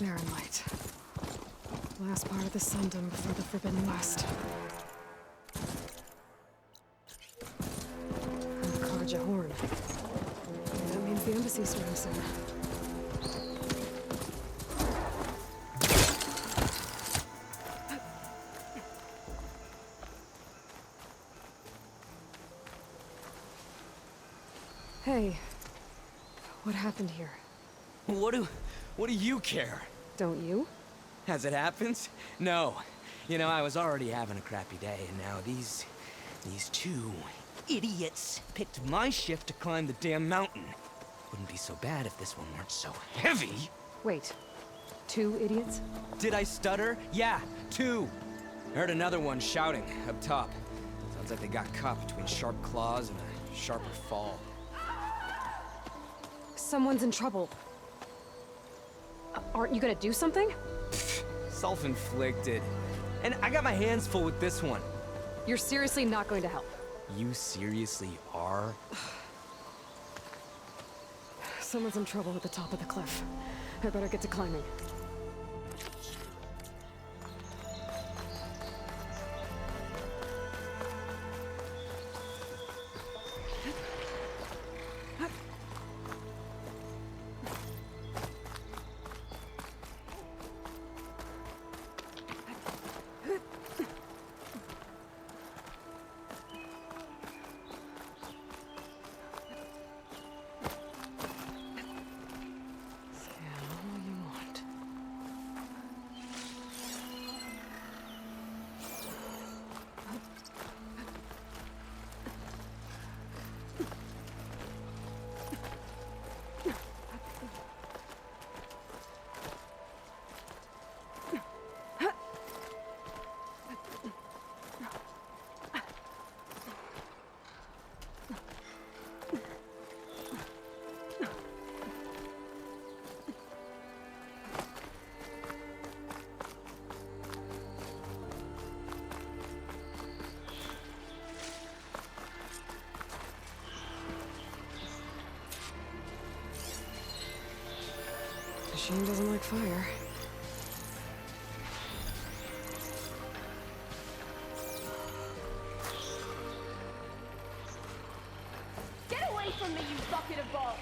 Barren light. Last part of the Sundom before the Forbidden West. Karja horn. That means the embassy's starting soon. Hey, what happened here? What do you care? Don't you? As it happens? No. You know, I was already having a crappy day, and now these two idiots picked my shift to climb the damn mountain. Wouldn't be so bad if this one weren't so heavy. Wait, 2 idiots? Did I stutter? Yeah, 2. I heard another one shouting up top. Sounds like they got caught between sharp claws and a sharper fall. Someone's in trouble. Aren't you gonna do something? Self-inflicted. And I got my hands full with this one. You're seriously not going to help? You seriously are? Someone's in trouble at the top of the cliff. I better get to climbing. Machine doesn't like fire. Get away from me, you bucket of balls!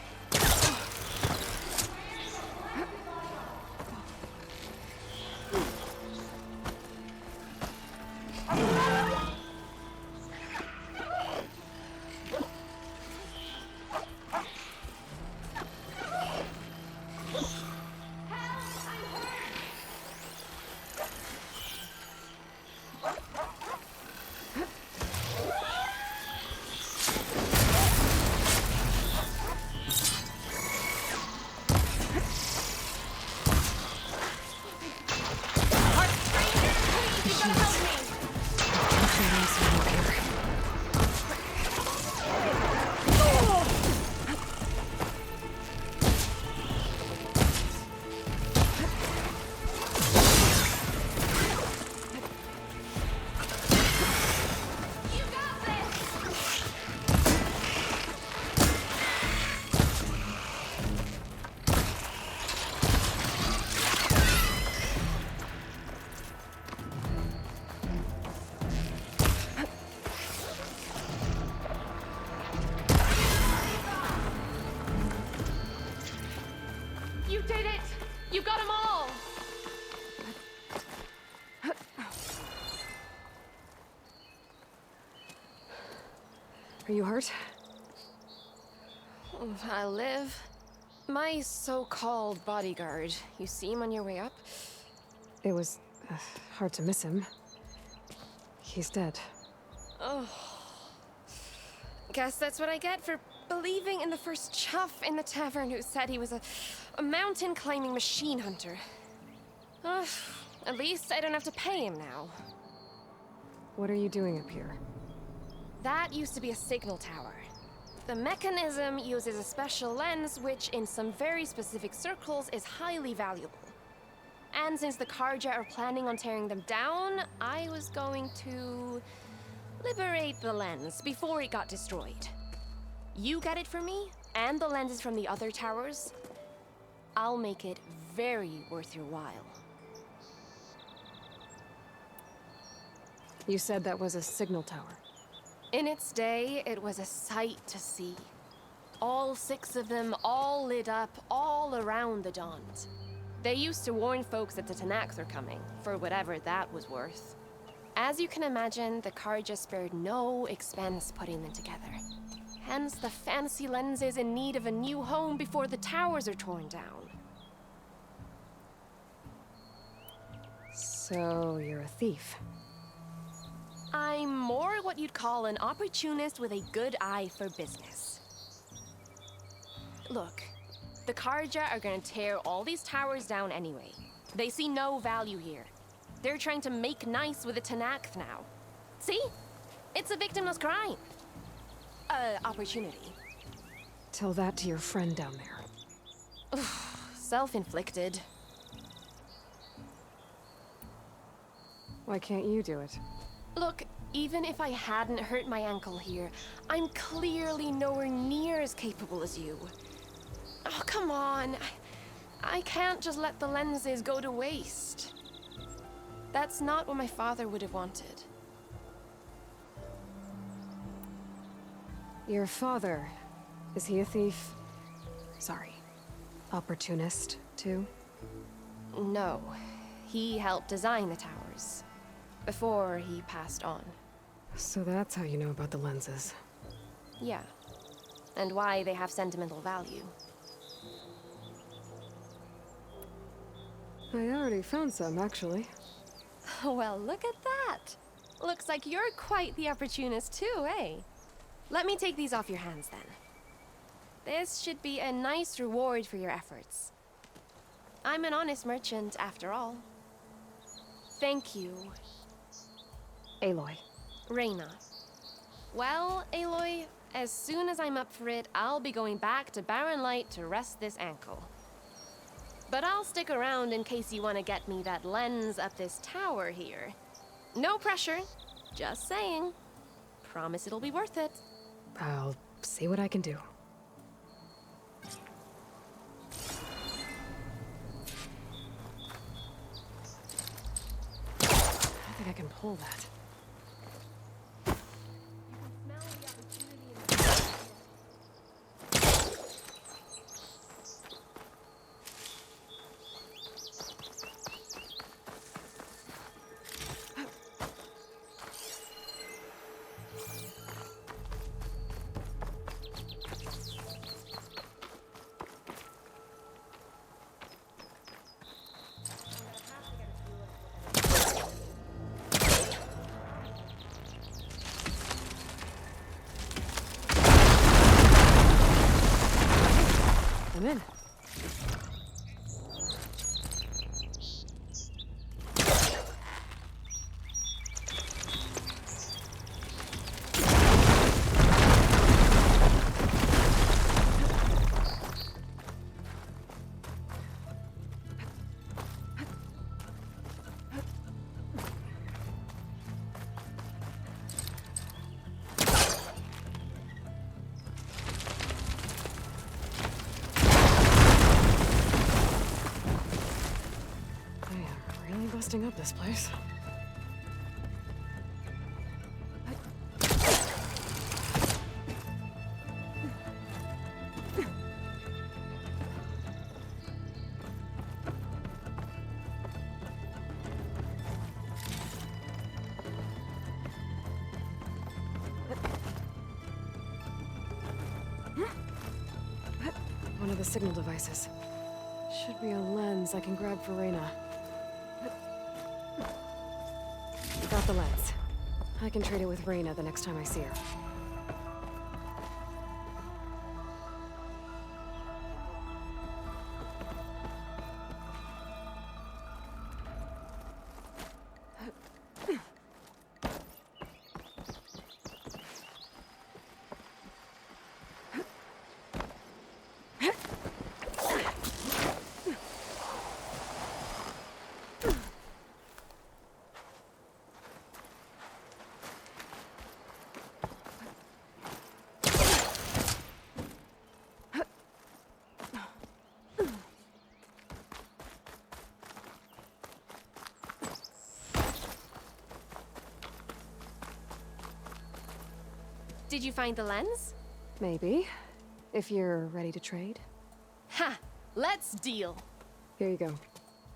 You did it! You got them all! Are you hurt? I live. My so-called bodyguard. You see him on your way up? It was hard to miss him. He's dead. Oh. Guess that's what I get for believing in the first chuff in the tavern who said he was a mountain-climbing machine hunter. At least I don't have to pay him now. What are you doing up here? That used to be a signal tower. The mechanism uses a special lens which, in some very specific circles, is highly valuable. And since the Karja are planning on tearing them down, I was going to liberate the lens before it got destroyed. You get it for me, and the lenses from the other towers. I'll make it very worth your while. You said that was a signal tower. In its day, it was a sight to see. All 6 of them, all lit up, all around the Dons. They used to warn folks that the Tanakhs were coming, for whatever that was worth. As you can imagine, the Karja spared no expense putting them together. Hence the fancy lenses in need of a new home before the towers are torn down. So, you're a thief. I'm more what you'd call an opportunist with a good eye for business. Look, the Karja are gonna tear all these towers down anyway. They see no value here. They're trying to make nice with the Tanakh now. See? It's a victimless crime. Opportunity. Tell that to your friend down there. Self-inflicted. Why can't you do it? Look, even if I hadn't hurt my ankle here, I'm clearly nowhere near as capable as you. Oh, come on. I can't just let the lenses go to waste. That's not what my father would have wanted. Your father, is he a thief? Sorry, opportunist, too? No, he helped design the towers before he passed on. So that's how you know about the lenses. Yeah, and why they have sentimental value. I already found some, actually. Well, look at that. Looks like you're quite the opportunist too, eh? Let me take these off your hands then. This should be a nice reward for your efforts. I'm an honest merchant, after all. Thank you. Aloy. Reyna. Well, Aloy, as soon as I'm up for it, I'll be going back to Barren Light to rest this ankle. But I'll stick around in case you want to get me that lens up this tower here. No pressure, just saying. Promise it'll be worth it. I'll see what I can do. I don't think I can pull that. I'm in. Busting up this place. One of the signal devices. Should be a lens I can grab for Reyna. Got the lens. I can trade it with Reyna the next time I see her. Did you find the lens? Maybe. If you're ready to trade. Ha! Let's deal. Here you go.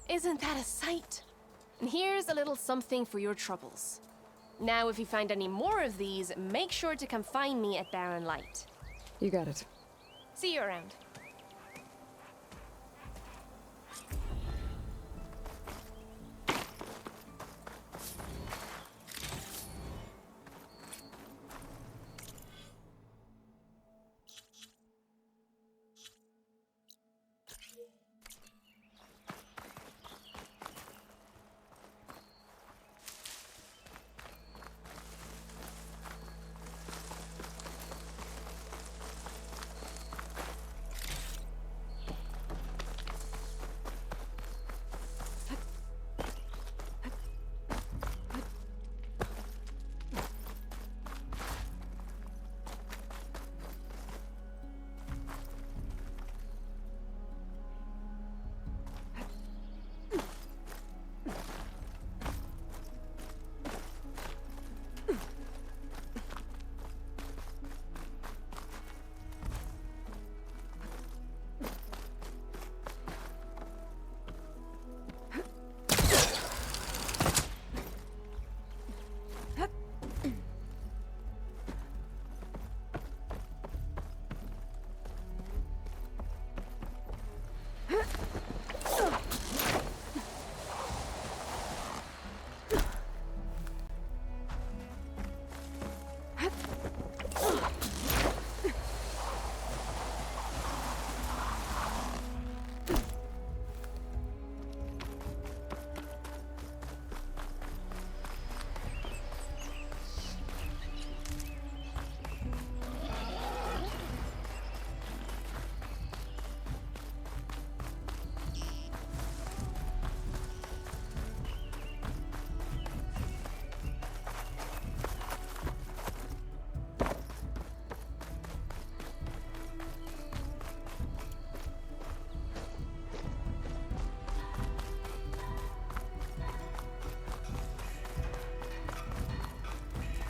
Isn't that a sight? And here's a little something for your troubles. Now, if you find any more of these, make sure to come find me at Barren Light. You got it. See you around.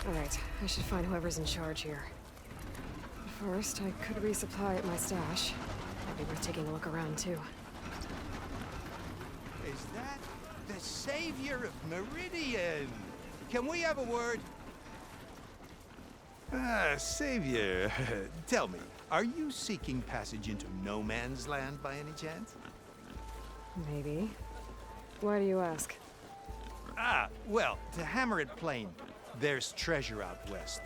Alright, I should find whoever's in charge here. First, I could resupply at my stash. Might be worth taking a look around, too. Is that the savior of Meridian? Can we have a word? Ah, savior. Tell me, are you seeking passage into no man's land by any chance? Maybe. Why do you ask? Ah, well, to hammer it plain, there's treasure out west.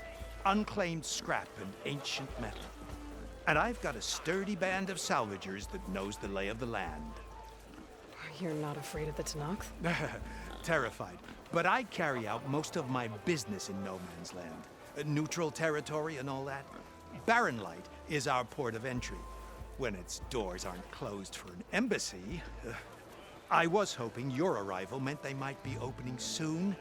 Unclaimed scrap and ancient metal. And I've got a sturdy band of salvagers that knows the lay of the land. You're not afraid of the Tenakth? Terrified. But I carry out most of my business in no man's land. Neutral territory and all that. Barren Light is our port of entry. When its doors aren't closed for an embassy. I was hoping your arrival meant they might be opening soon.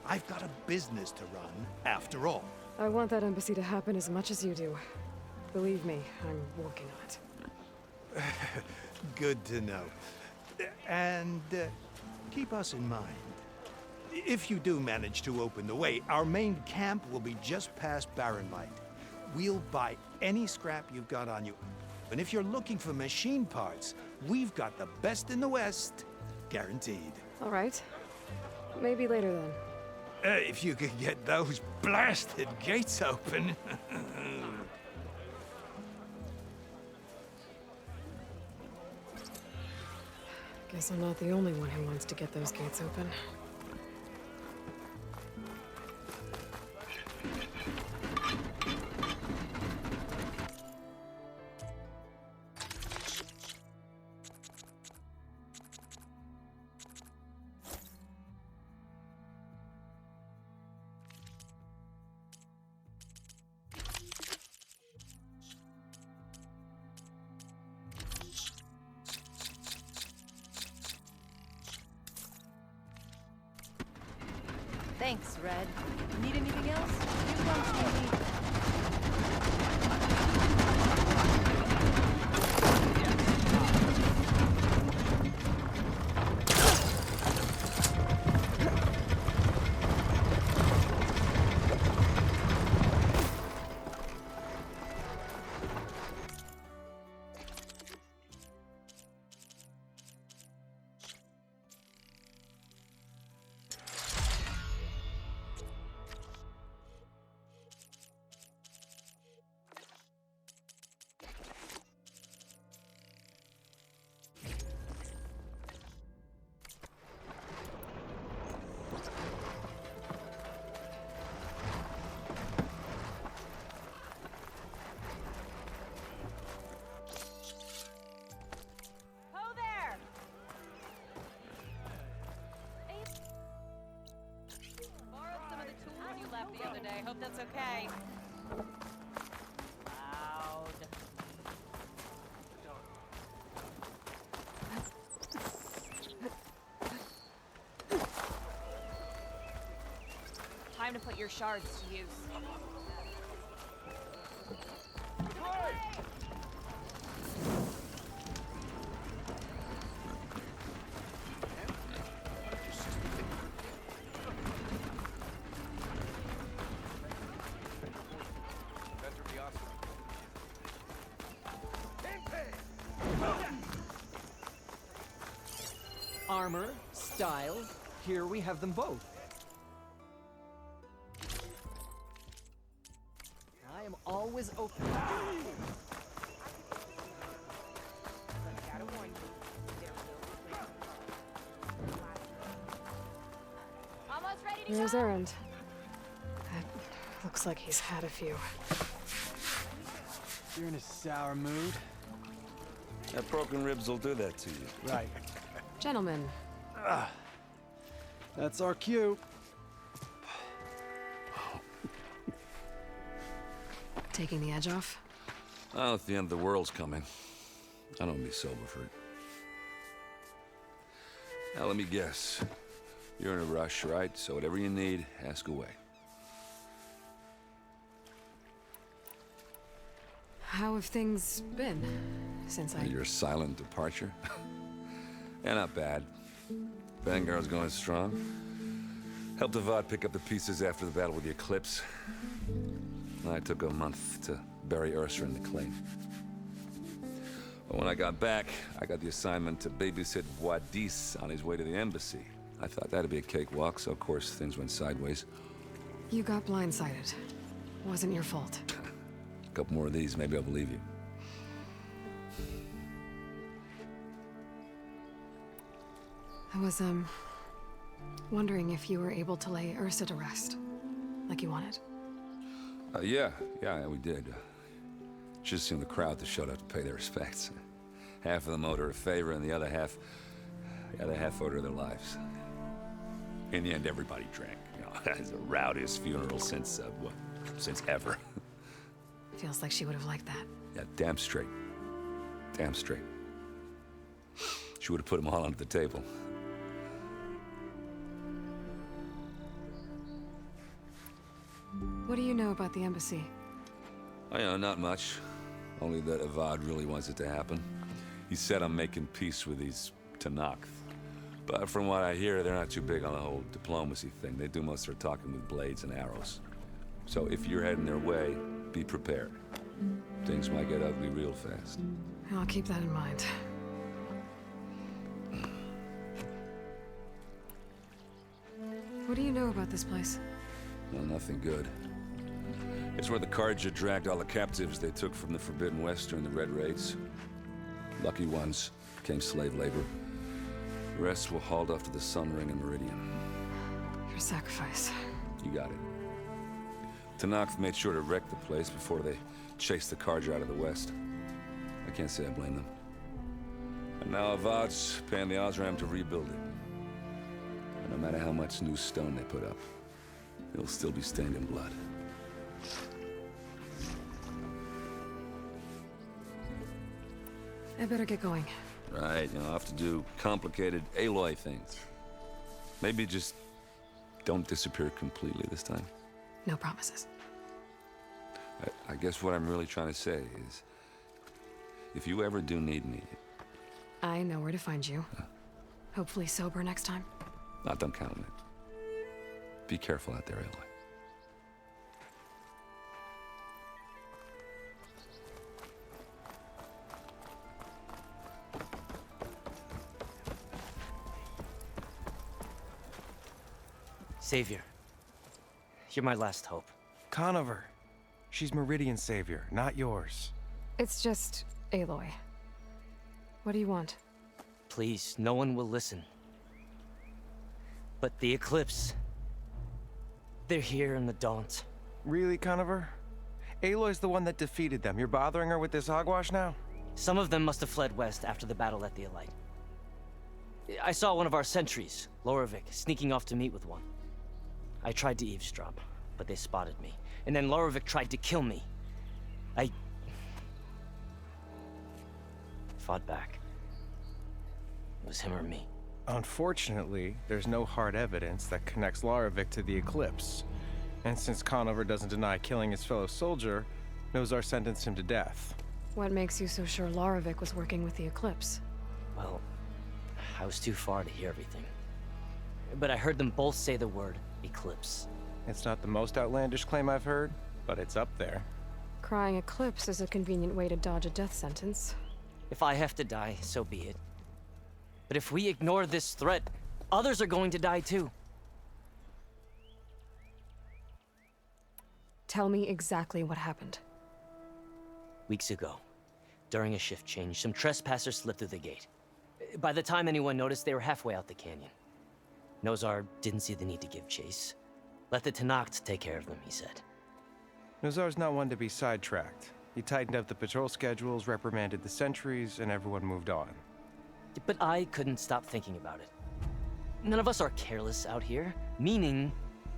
I've got a business to run, after all. I want that embassy to happen as much as you do. Believe me, I'm working on it. Good to know. And keep us in mind. If you do manage to open the way, our main camp will be just past Barren Light. We'll buy any scrap you've got on you. And if you're looking for machine parts, we've got the best in the West, guaranteed. All right. Maybe later then. If you could get those blasted gates open. Guess I'm not the only one who wants to get those gates open. Thanks, Red. Need anything else? You come to me. that's okay. Loud. Time to put your shards to use. Armor, style, here we have them both. I am always open. Almost ready to Here's go. Errand. That looks like he's had a few. You're in a sour mood. That broken ribs will do that to you. Right. Gentlemen, That's our cue. taking the edge off? Oh, if the end of the world's coming, I don't be sober for it. Now, let me guess. You're in a rush, right? So whatever you need, ask away. How have things been since I... Your silent departure? Yeah, not bad. Vanguard's going strong. Helped Avad pick up the pieces after the battle with the Eclipse. I took a month to bury Ursa in the claim. But when I got back, I got the assignment to babysit Wadis on his way to the embassy. I thought that'd be a cakewalk, so of course things went sideways. You got blindsided. Wasn't your fault. A couple more of these, maybe I'll believe you. I was, wondering if you were able to lay Ursa to rest, like you wanted. Yeah, we did. Just seen the crowd that showed up to pay their respects. Half of them owed her a favor, and the other half owed her their lives. In the end, everybody drank. You know, it's the rowdiest funeral since ever. Feels like she would have liked that. Yeah, damn straight. Damn straight. She would have put them all under the table. What do you know about the embassy? Oh, you know, not much. Only that Avad really wants it to happen. He said I'm making peace with these Tanakh. But from what I hear, they're not too big on the whole diplomacy thing. They do most of their talking with blades and arrows. So if you're heading their way, be prepared. Things might get ugly real fast. I'll keep that in mind. What do you know about this place? Well, nothing good. It's where the Karja dragged all the captives they took from the Forbidden West during the Red Raids. Lucky ones became slave labor. The rest were hauled off to the Sun Ring and Meridian. Your sacrifice. You got it. Tanakh made sure to wreck the place before they chased the Karja out of the West. I can't say I blame them. And now Avad's paying the Osram to rebuild it. And no matter how much new stone they put up, it'll still be stained in blood. I better get going. Right, you know, I'll have to do complicated Aloy things. Maybe just don't disappear completely this time. No promises. I guess what I'm really trying to say is, if you ever do need me... I know where to find you. Hopefully sober next time. don't count on it. Be careful out there, Aloy. Savior, you're my last hope. Conover. She's Meridian's savior, not yours. It's just Aloy. What do you want? Please, no one will listen. But the Eclipse... they're here in the Daunt. Really, Conover? Aloy's the one that defeated them. You're bothering her with this hogwash now? Some of them must have fled west after the battle at the Elite. I saw one of our sentries, Loravik, sneaking off to meet with one. I tried to eavesdrop, but they spotted me. and then Larovic tried to kill me. I fought back. It was him or me. Unfortunately, there's no hard evidence that connects Larovic to the Eclipse. And since Conover doesn't deny killing his fellow soldier, Nozar sentenced him to death. What makes you so sure Larovic was working with the Eclipse? Well, I was too far to hear everything. But I heard them both say the word Eclipse. It's not the most outlandish claim I've heard, but it's up there. Crying Eclipse is a convenient way to dodge a death sentence. If I have to die, so be it. But if we ignore this threat, others are going to die too. Tell me exactly what happened. Weeks ago, during a shift change, some trespassers slipped through the gate. By the time anyone noticed, they were halfway out the canyon. Nozar didn't see the need to give chase. Let the Tenakth take care of them, he said. Nozar's not one to be sidetracked. He tightened up the patrol schedules, reprimanded the sentries, and everyone moved on. But I couldn't stop thinking about it. None of us are careless out here, meaning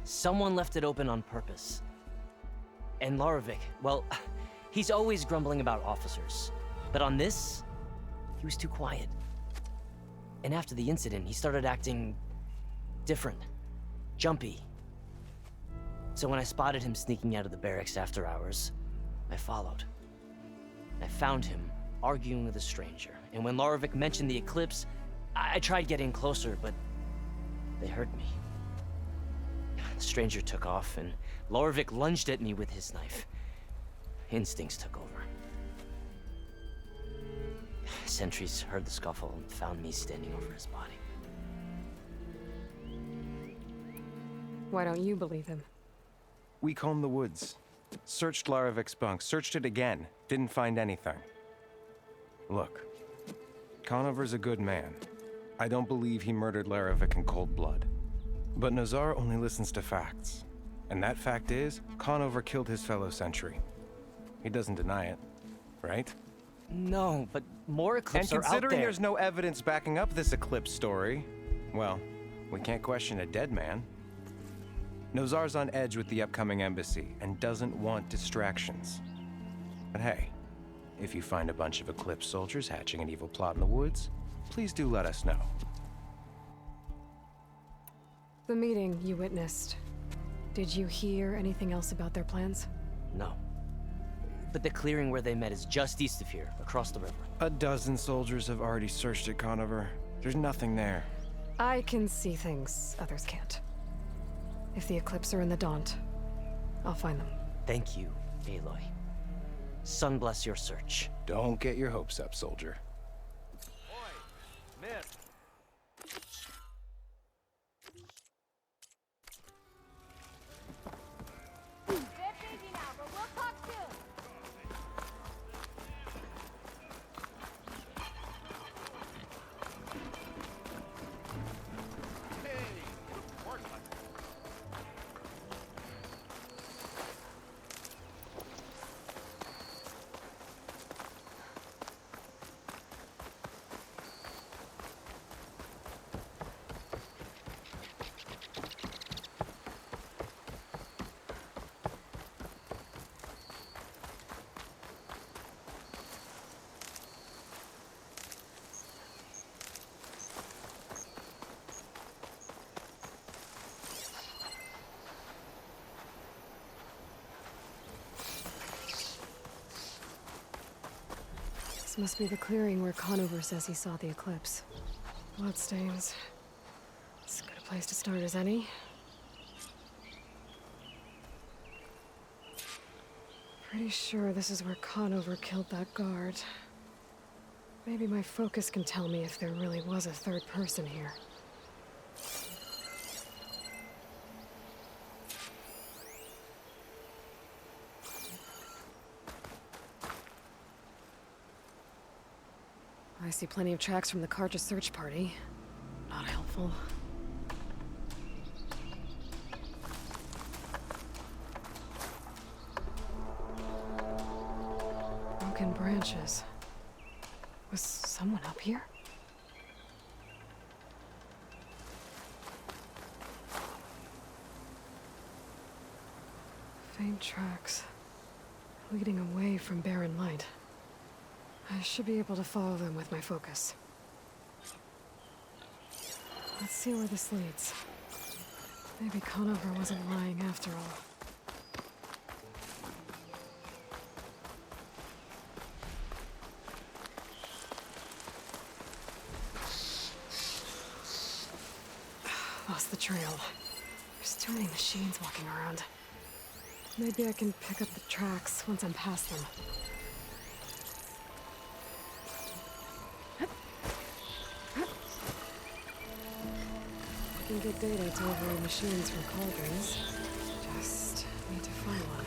someone left it open on purpose. And Larovic, well, he's always grumbling about officers. But on this, he was too quiet. And after the incident, he started acting different, jumpy. So when I spotted him sneaking out of the barracks after hours, I followed. I found him arguing with a stranger. And when Larovic mentioned the Eclipse, I tried getting closer, but they heard me. The stranger took off, and Larovic lunged at me with his knife. Instincts took over. Sentries heard the scuffle and found me standing over his body. Why don't you believe him? We combed the woods, searched Larovic's bunk, searched it again, didn't find anything. Look, Conover's a good man. I don't believe he murdered Larovic in cold blood. But Nozar only listens to facts. And that fact is, Conover killed his fellow sentry. He doesn't deny it, right? No, but more Eclipse And are out considering there. there's no evidence backing up this Eclipse story, well, we can't question a dead man. Nozar's on edge with the upcoming embassy and doesn't want distractions. But hey, if you find a bunch of Eclipse soldiers hatching an evil plot in the woods, please do let us know. The meeting you witnessed. Did you hear anything else about their plans? No. But the clearing where they met is just east of here, across the river. A dozen soldiers have already searched it, Conover. There's nothing there. I can see things others can't. If the Eclipse are in the Daunt, I'll find them. Thank you, Aloy. Sun bless your search. Don't get your hopes up, soldier. This must be the clearing where Conover says he saw the Eclipse. Bloodstains. As good a place to start as any. Pretty sure this is where Conover killed that guard. Maybe my focus can tell me if there really was a third person here. I see plenty of tracks from the Karja search party. Not helpful. Broken branches. Was someone up here? Faint Faint tracks leading away from barren light. I should be able to follow them with my focus. Let's see where this leads. Maybe Conover wasn't lying after all. Lost the trail. There's too many machines walking around. Maybe I can pick up the tracks once I'm past them. I can get data to override machines from cauldrons. Just need to find one.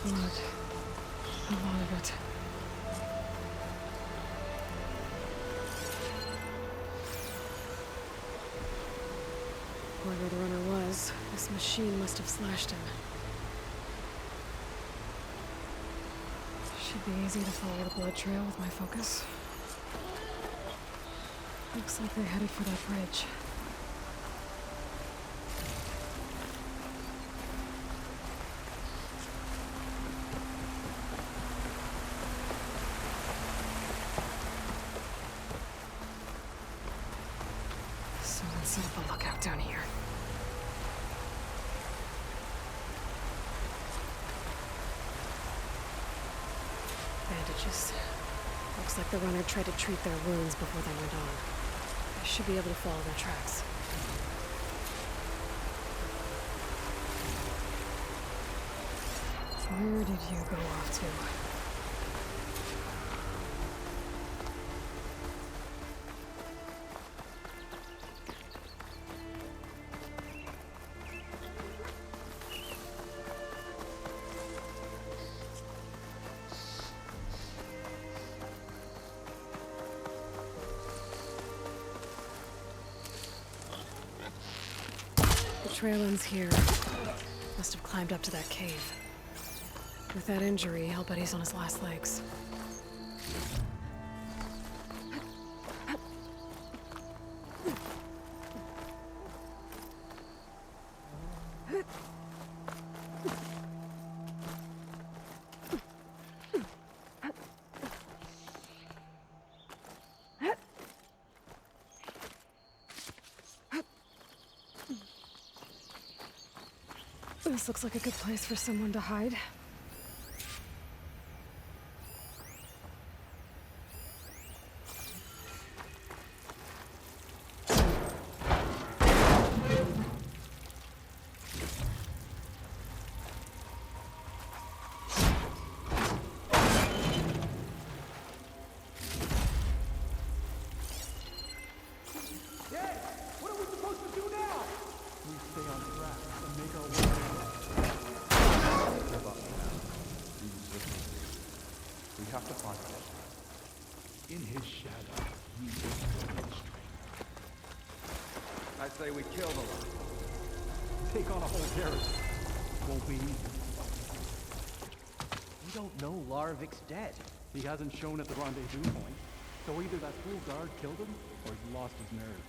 Blood. A lot of it. Whoever the runner was, this machine must have slashed him. Should be easy to follow the blood trail with my focus. Looks like they headed for that bridge. Someone set up a lookout down here. Bandages. Looks like the runner tried to treat their wounds before they went on. I should be able to follow their tracks. Where did you go off to? The trail ends here. Must have climbed up to that cave. With that injury, I'll bet he's on his last legs. This looks like a good place for someone to hide. In his shadow, we will I say we kill the lot. take on a whole garrison. Won't be easy. We don't know Larvik's dead. He hasn't shown at the rendezvous point, so either that fool guard killed him, or he's lost his nerve.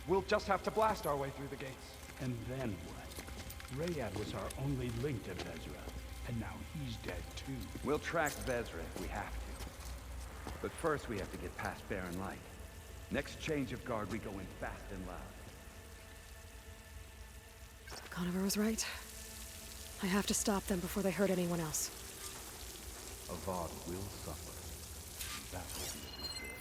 We'll just have to blast our way through the gates. And then what? Rayad was our only link to Vezra, and now he's dead too. We'll track Vezra if we have to. But first we have to get past Barren Light. Next change of guard, we go in fast and loud. Conover was right. I have to stop them before they hurt anyone else. Avad will suffer. That will be a big deal.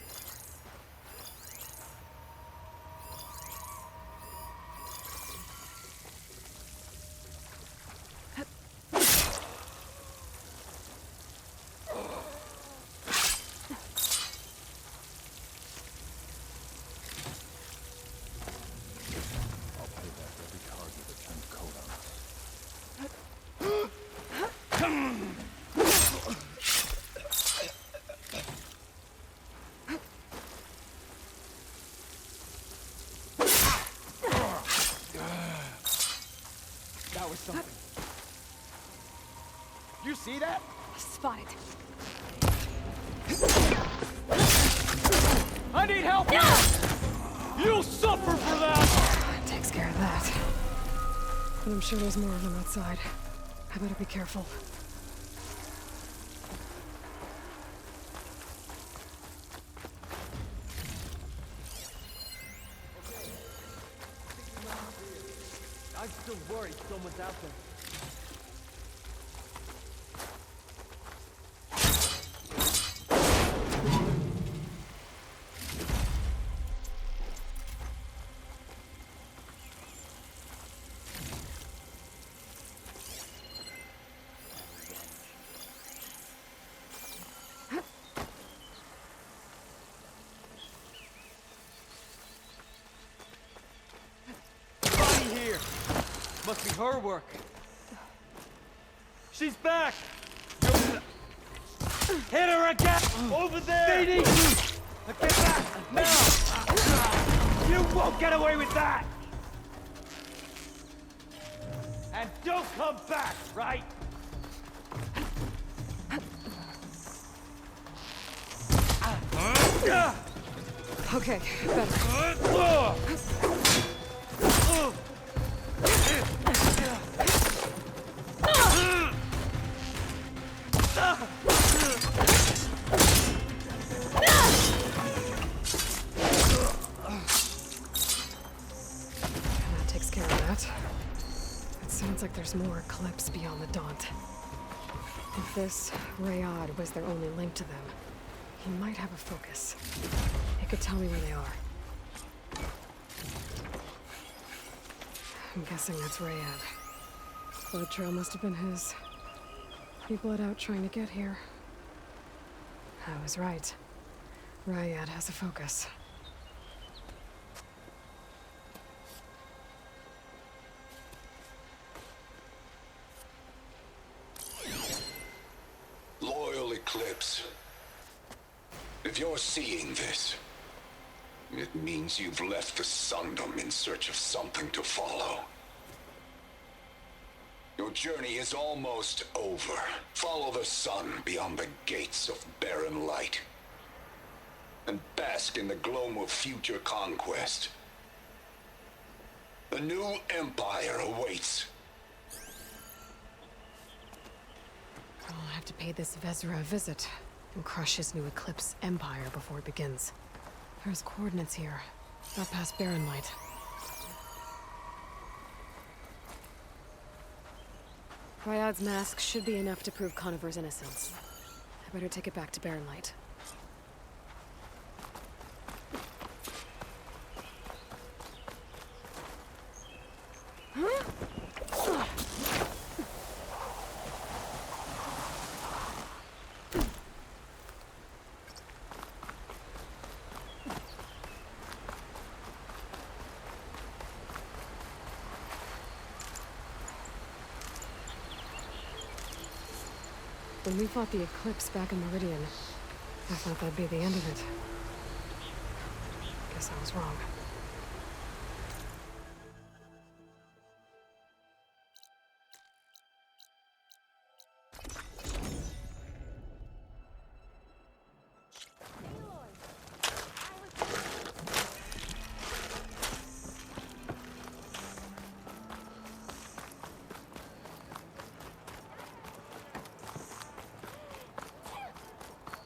You see that? Spotted. I need help here! You'll suffer for that! Takes care of that. But I'm sure there's more of them outside. I better be careful. I'm still worried someone's out there. Here. Must be her work. She's back! Hit her again! Over there! They need you! Get back! Now! You won't get away with that! And don't come back, right? Okay, better. That takes care of that. It sounds like there's more Eclipse beyond the Daunt. If this Rayad was their only link to them, he might have a focus. It could tell me where they are. I'm guessing that's Rayad. Blood trail must have been his. He bled out trying to get here. I was right. Rayad has a focus. Loyal Eclipse. If you're seeing this, it means you've left the Sundom in search of something to follow. Your journey is almost over. Follow the sun beyond the gates of barren light, and bask in the gloam of future conquest. A new empire awaits. I'll have to pay this Vezra a visit and crush his new Eclipse empire before it begins. There's coordinates here, up past barren light. Ryad's mask should be enough to prove Conover's innocence. I better take it back to barren light. When we fought the Eclipse back in Meridian, I thought that'd be the end of it. Guess I was wrong.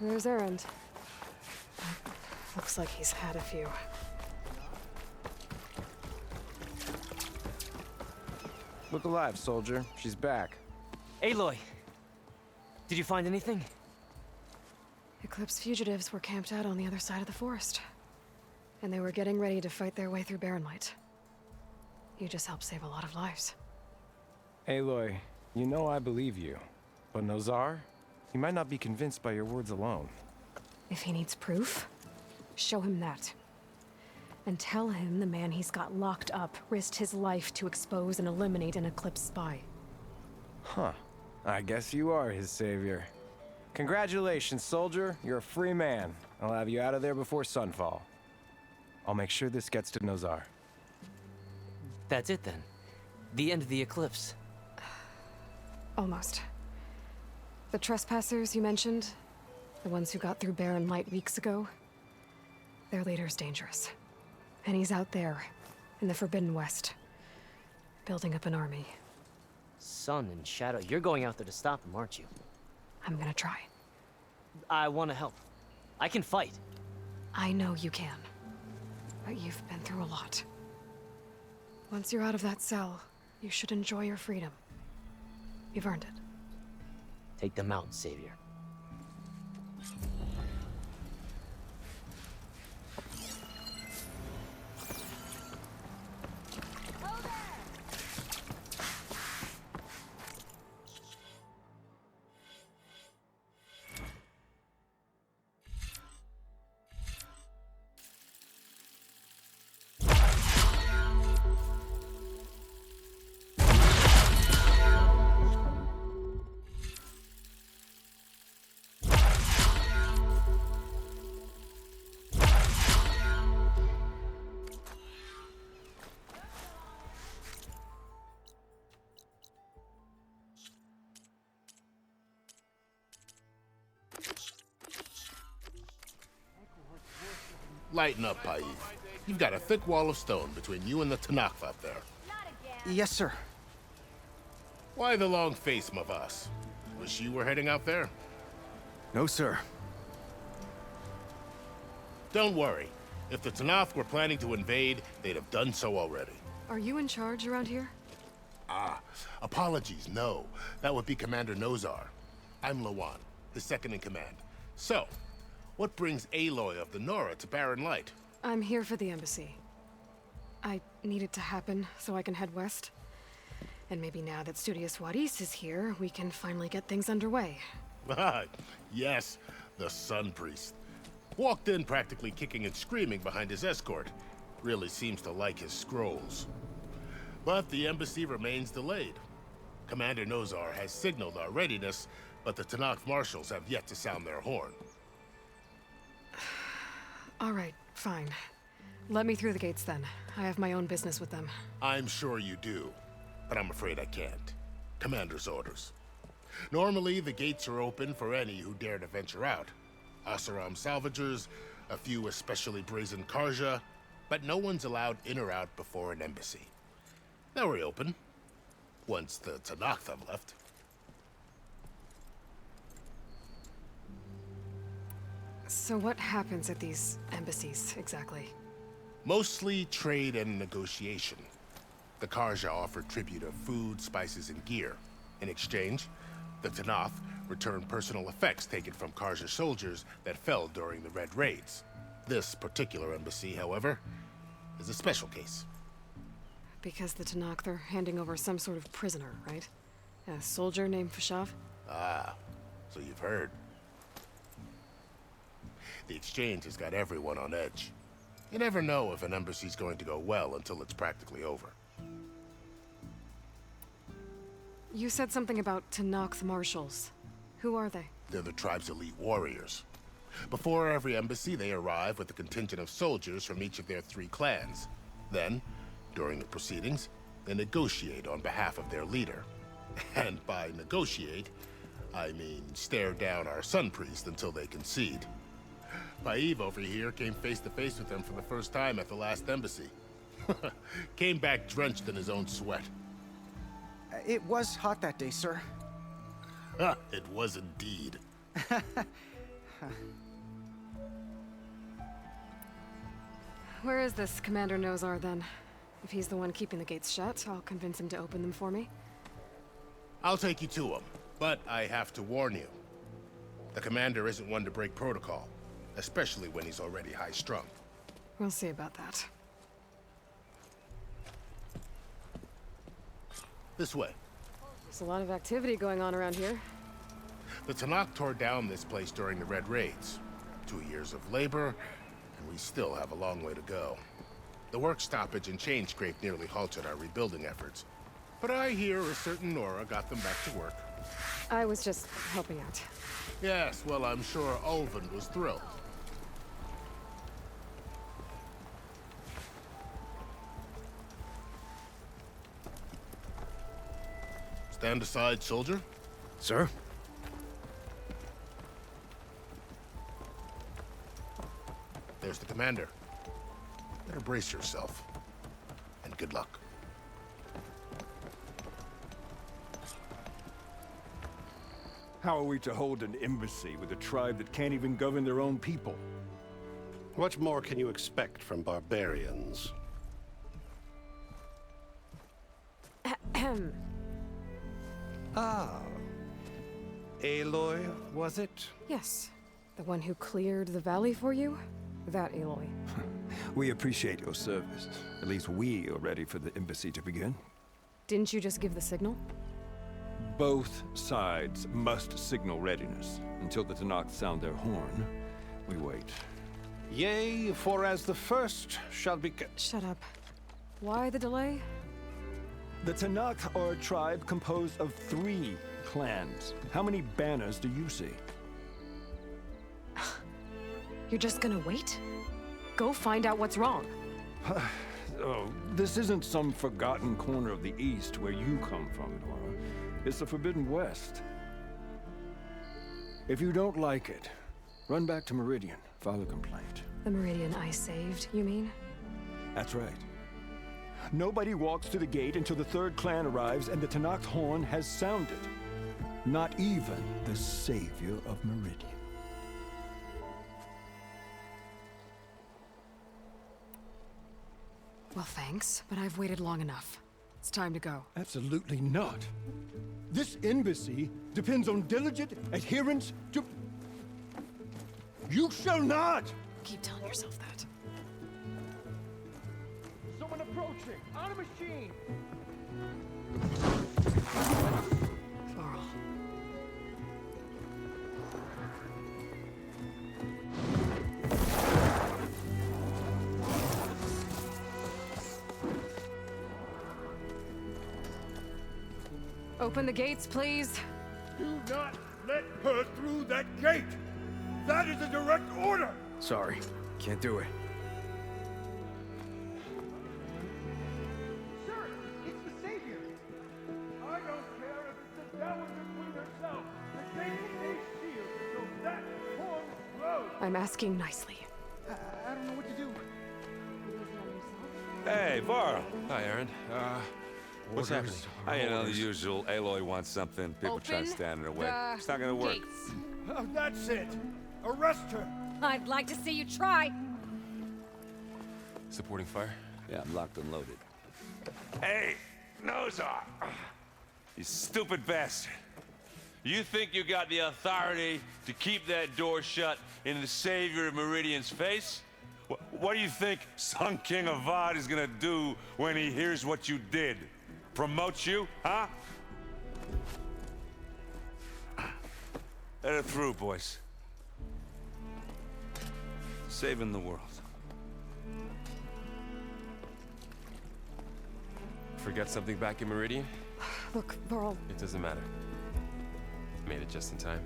There's Erend. Looks like he's had a few. Look alive, soldier. She's back. Aloy, did you find anything? Eclipse fugitives were camped out on the other side of the forest. And they were getting ready to fight their way through barren light. You just helped save a lot of lives. Aloy, you know I believe you. But Nozar? He might not be convinced by your words alone. If he needs proof, show him that. And tell him the man he's got locked up risked his life to expose and eliminate an Eclipse spy. Huh. I guess you are his savior. Congratulations, soldier. You're a free man. I'll have you out of there before sunfall. I'll make sure this gets to Nozar. That's it then. The end of the Eclipse. Almost. The trespassers you mentioned, the ones who got through Barren Light weeks ago, their leader's dangerous. And he's out there, in the Forbidden West, building up an army. Sun and Shadow, you're going out there to stop him, aren't you? I'm gonna try. I want to help. I can fight. I know you can. But you've been through a lot. Once you're out of that cell, you should enjoy your freedom. You've earned it. Take them out, Savior. Lighten up, Paib. You've got a thick wall of stone between you and the Tanakh up there. Yes, sir. Why the long face, Mavas? Wish you were heading out there? No, sir. Don't worry. If the Tanakh were planning to invade, they'd have done so already. Are you in charge around here? Ah, apologies, no. That would be Commander Nozar. I'm Lawan, his second in command. So, what brings Aloy of the Nora to Barren Light? I'm here for the embassy. I need it to happen so I can head west. And maybe now that Studious Wadis is here, we can finally get things underway. Yes, the Sun Priest. Walked in practically kicking and screaming behind his escort. Really seems to like his scrolls. But the embassy remains delayed. Commander Nozar has signaled our readiness, but the Tanakh marshals have yet to sound their horn. All right, fine. Let me through the gates then. I have my own business with them. I'm sure you do, but I'm afraid I can't. Commander's orders. Normally, the gates are open for any who dare to venture out. Asaram salvagers, a few especially brazen Karja, but no one's allowed in or out before an embassy. They'll reopen, once the Tanakh have left. So what happens at these embassies, exactly? Mostly trade and negotiation. The Karja offer tribute of food, spices, and gear. In exchange, the Tanakh return personal effects taken from Karja soldiers that fell during the Red Raids. This particular embassy, however, is a special case. Because the Tanakh, they're handing over some sort of prisoner, right? A soldier named Fashav? Ah, so you've heard. The exchange has got everyone on edge. You never know if an embassy's going to go well until it's practically over. You said something about Tanakh marshals. Who are they? They're the tribe's elite warriors. Before every embassy, they arrive with a contingent of soldiers from each of their 3 clans. Then, during the proceedings, they negotiate on behalf of their leader. And by negotiate, I mean stare down our Sun Priest until they concede. Paib over here came face to face with them for the first time at the last embassy. Came back drenched in his own sweat. It was hot that day, sir. It was indeed. Where is this Commander Nozar, then? If he's the one keeping the gates shut, I'll convince him to open them for me. I'll take you to him, but I have to warn you. The commander isn't one to break protocol, especially when he's already high-strung. We'll see about that. This way. There's a lot of activity going on around here. The Tanakh tore down this place during the Red Raids. 2 years of labor, and we still have a long way to go. The work stoppage and chain scrape nearly halted our rebuilding efforts. But I hear a certain Nora got them back to work. I was just helping out. Yes, well, I'm sure Ulvin was thrilled. Stand aside, soldier. Sir? There's the commander. Better brace yourself. And good luck. How are we to hold an embassy with a tribe that can't even govern their own people? What more can you expect from barbarians? Ahem. Ah. Aloy, was it? Yes. The one who cleared the valley for you? That Aloy. We appreciate your service. At least we are ready for the embassy to begin. Didn't you just give the signal? Both sides must signal readiness. Until the Tanakh sound their horn, we wait. Yea, for as the first shall be... Shut up. Why the delay? The Tanakh are a tribe composed of 3 clans. How many banners do you see? You're just gonna wait? Go find out what's wrong. Oh, this isn't some forgotten corner of the East where you come from, Nora. It's the Forbidden West. If you don't like it, run back to Meridian, file a complaint. The Meridian I saved, you mean? That's right. Nobody walks to the gate until the 3rd clan arrives and the Tanakh's horn has sounded. Not even the savior of Meridian. Well, thanks, but I've waited long enough. It's time to go. Absolutely not. This embassy depends on diligent adherence to... You shall not! Keep telling yourself that. Someone approaching! On a machine! Varl. Open the gates, please. Do not let her through that gate! That is a direct order! Sorry, can't do it. Sir, it's the Savior! I don't care if it's the Dowager Queen herself! The gate is a shield until that horn blows! I'm asking nicely. I don't know what to do. Hey, Varl. Hi, Aaron. What's happening? You know, the usual. Aloy wants something. People try to stand in her way. It's not gonna work. Gates. Oh, that's it! Arrest her! I'd like to see you try. Supporting fire? Yeah, I'm locked and loaded. Hey, Nozar! You stupid bastard. You think you got the authority to keep that door shut in the savior of Meridian's face? What do you think Sun King Avad is gonna do when he hears what you did? Promote you, huh? Let her through, boys. Saving the world. Forget something back in Meridian? Look, Varl. It doesn't matter. Made it just in time.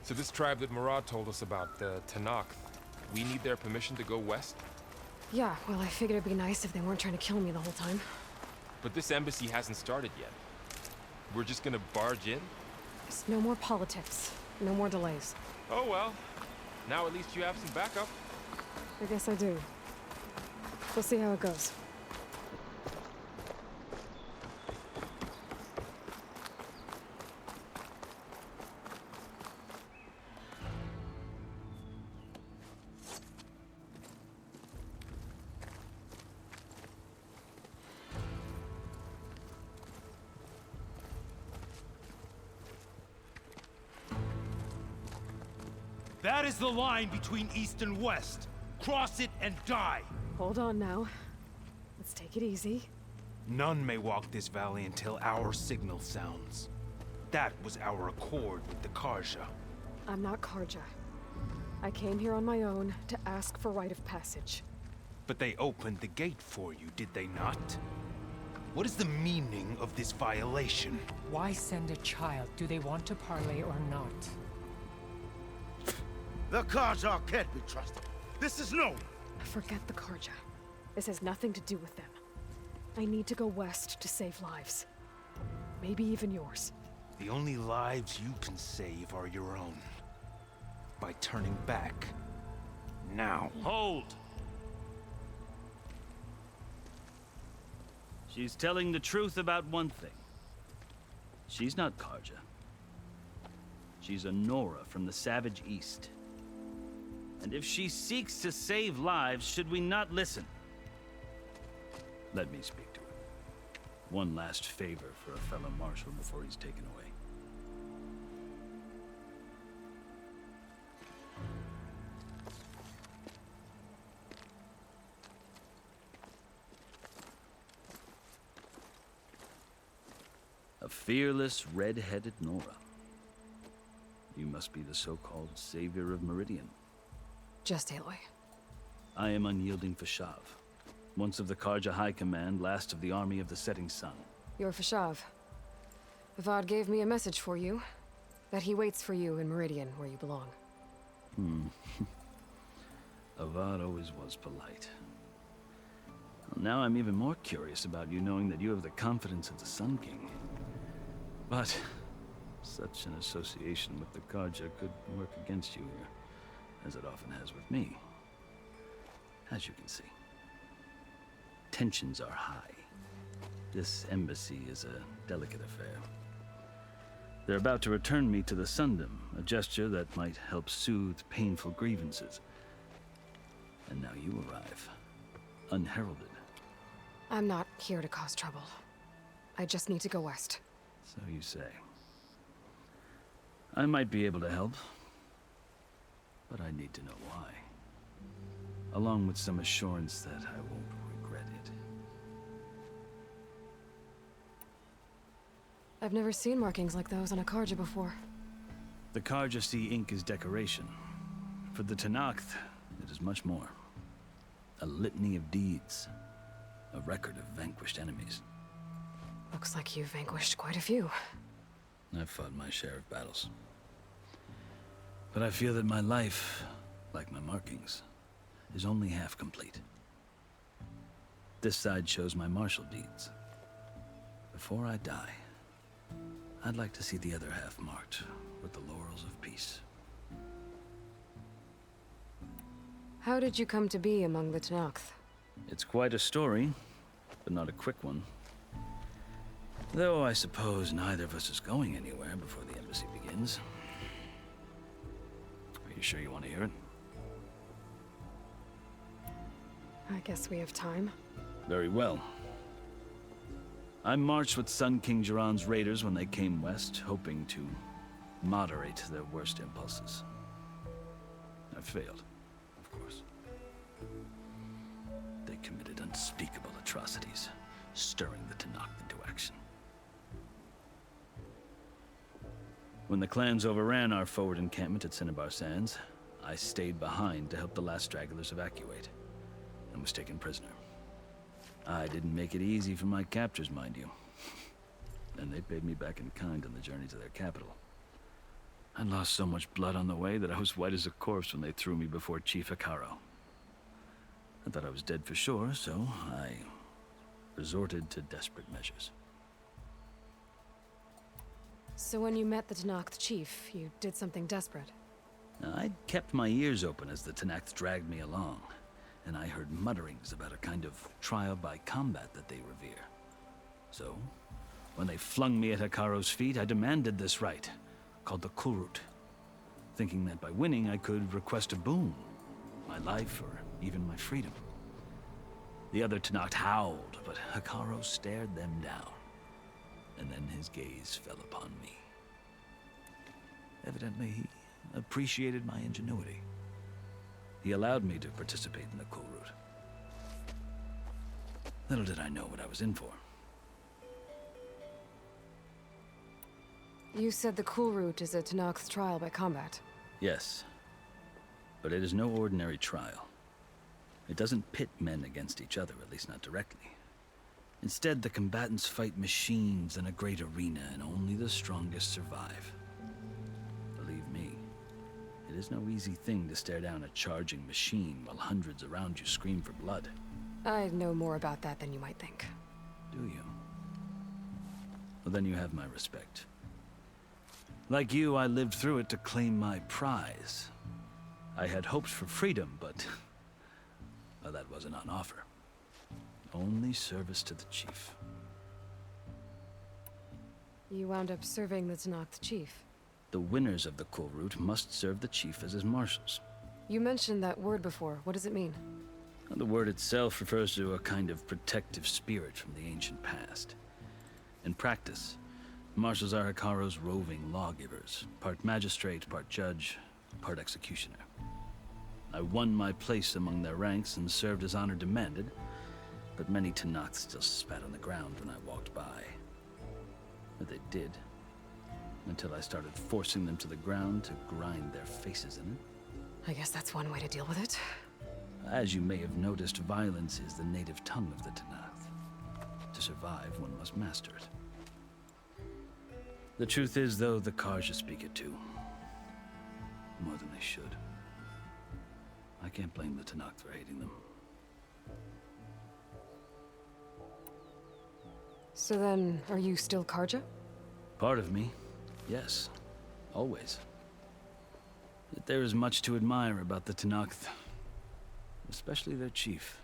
So this tribe that Murad told us about, the Tanakh, we need their permission to go west? Yeah, well, I figured it'd be nice if they weren't trying to kill me the whole time. But this embassy hasn't started yet. We're just gonna barge in? Just no more politics. No more delays. Oh well. Now at least you have some backup. I guess I do. We'll see how it goes. That is the line between East and West. Cross it and die. Hold on now. Let's take it easy. None may walk this valley until our signal sounds. That was our accord with the Karja. I'm not Karja. I came here on my own to ask for rite of passage. But they opened the gate for you, did they not? What is the meaning of this violation? Why send a child? Do they want to parley or not? The Karja can't be trusted. This is known. Forget the Karja. This has nothing to do with them. I need to go west to save lives. Maybe even yours. The only lives you can save are your own. By turning back. Now. Hold! She's telling the truth about one thing. She's not Karja. She's a Nora from the Savage East. And if she seeks to save lives, should we not listen? Let me speak to her. One last favor for a fellow marshal before he's taken away. A fearless, red-headed Nora. You must be the so-called savior of Meridian. Just Aloy. I am unyielding Fashav. Once of the Karja High Command, last of the army of the setting sun. You're Fashav. Avad gave me a message for you. That he waits for you in Meridian, where you belong. Avad always was polite. Well, now I'm even more curious about you knowing that you have the confidence of the Sun King. But such an association with the Karja could work against you here, as it often has with me. As you can see. Tensions are high. This embassy is a delicate affair. They're about to return me to the Sundom, a gesture that might help soothe painful grievances. And now you arrive, unheralded. I'm not here to cause trouble. I just need to go west. So you say. I might be able to help, but I need to know why. Along with some assurance that I won't regret it. I've never seen markings like those on a Karja before. The Karja see ink as decoration. For the Tenakth, it is much more. A litany of deeds. A record of vanquished enemies. Looks like you've vanquished quite a few. I've fought my share of battles. But I feel that my life, like my markings, is only half complete. This side shows my martial deeds. Before I die, I'd like to see the other half marked with the laurels of peace. How did you come to be among the Tenakth? It's quite a story, but not a quick one. Though I suppose neither of us is going anywhere before the embassy begins. Are you sure you want to hear it? I guess we have time. Very well. I marched with Sun King Jiran's raiders when they came west, hoping to moderate their worst impulses. I failed, of course. They committed unspeakable atrocities, stirring the Tenakth into action. When the clans overran our forward encampment at Cinnabar Sands, I stayed behind to help the last stragglers evacuate, and was taken prisoner. I didn't make it easy for my captors, mind you. And they paid me back in kind on the journey to their capital. I lost so much blood on the way that I was white as a corpse when they threw me before Chief Hekaro. I thought I was dead for sure, so I resorted to desperate measures. So when you met the Tenakth chief, you did something desperate? I'd kept my ears open as the Tenakth dragged me along, and I heard mutterings about a kind of trial by combat that they revere. So, when they flung me at Hekaro's feet, I demanded this right, called the Kulrut, thinking that by winning I could request a boon, my life or even my freedom. The other Tenakth howled, but Hekaro stared them down, and then his gaze fell upon me. Evidently, he appreciated my ingenuity. He allowed me to participate in the Kulrut. Little did I know what I was in for. You said the Kulrut is a Tenakth's trial by combat. Yes, but it is no ordinary trial. It doesn't pit men against each other, at least not directly. Instead, the combatants fight machines in a great arena, and only the strongest survive. Believe me, it is no easy thing to stare down a charging machine while hundreds around you scream for blood. I know more about that than you might think. Do you? Well, then you have my respect. Like you, I lived through it to claim my prize. I had hopes for freedom, but well, that wasn't on offer. Only service to the chief. You wound up serving the Tenakth chief. The winners of the Cool Route must serve the chief as his marshals. You mentioned that word before. What does it mean? The word itself refers to a kind of protective spirit from the ancient past. In practice, marshals are Hekarro's roving lawgivers, part magistrate, part judge, part executioner. I won my place among their ranks and served as honor demanded, but many Tenakth still spat on the ground when I walked by. But they did, until I started forcing them to the ground to grind their faces in it. I guess that's one way to deal with it. As you may have noticed, violence is the native tongue of the Tenakth. To survive, one must master it. The truth is, though, the Karja speak it too. More than they should. I can't blame the Tenakth for hating them. So then, are you still Karja? Part of me, yes. Always. Yet there is much to admire about the Tenakth. Especially their chief.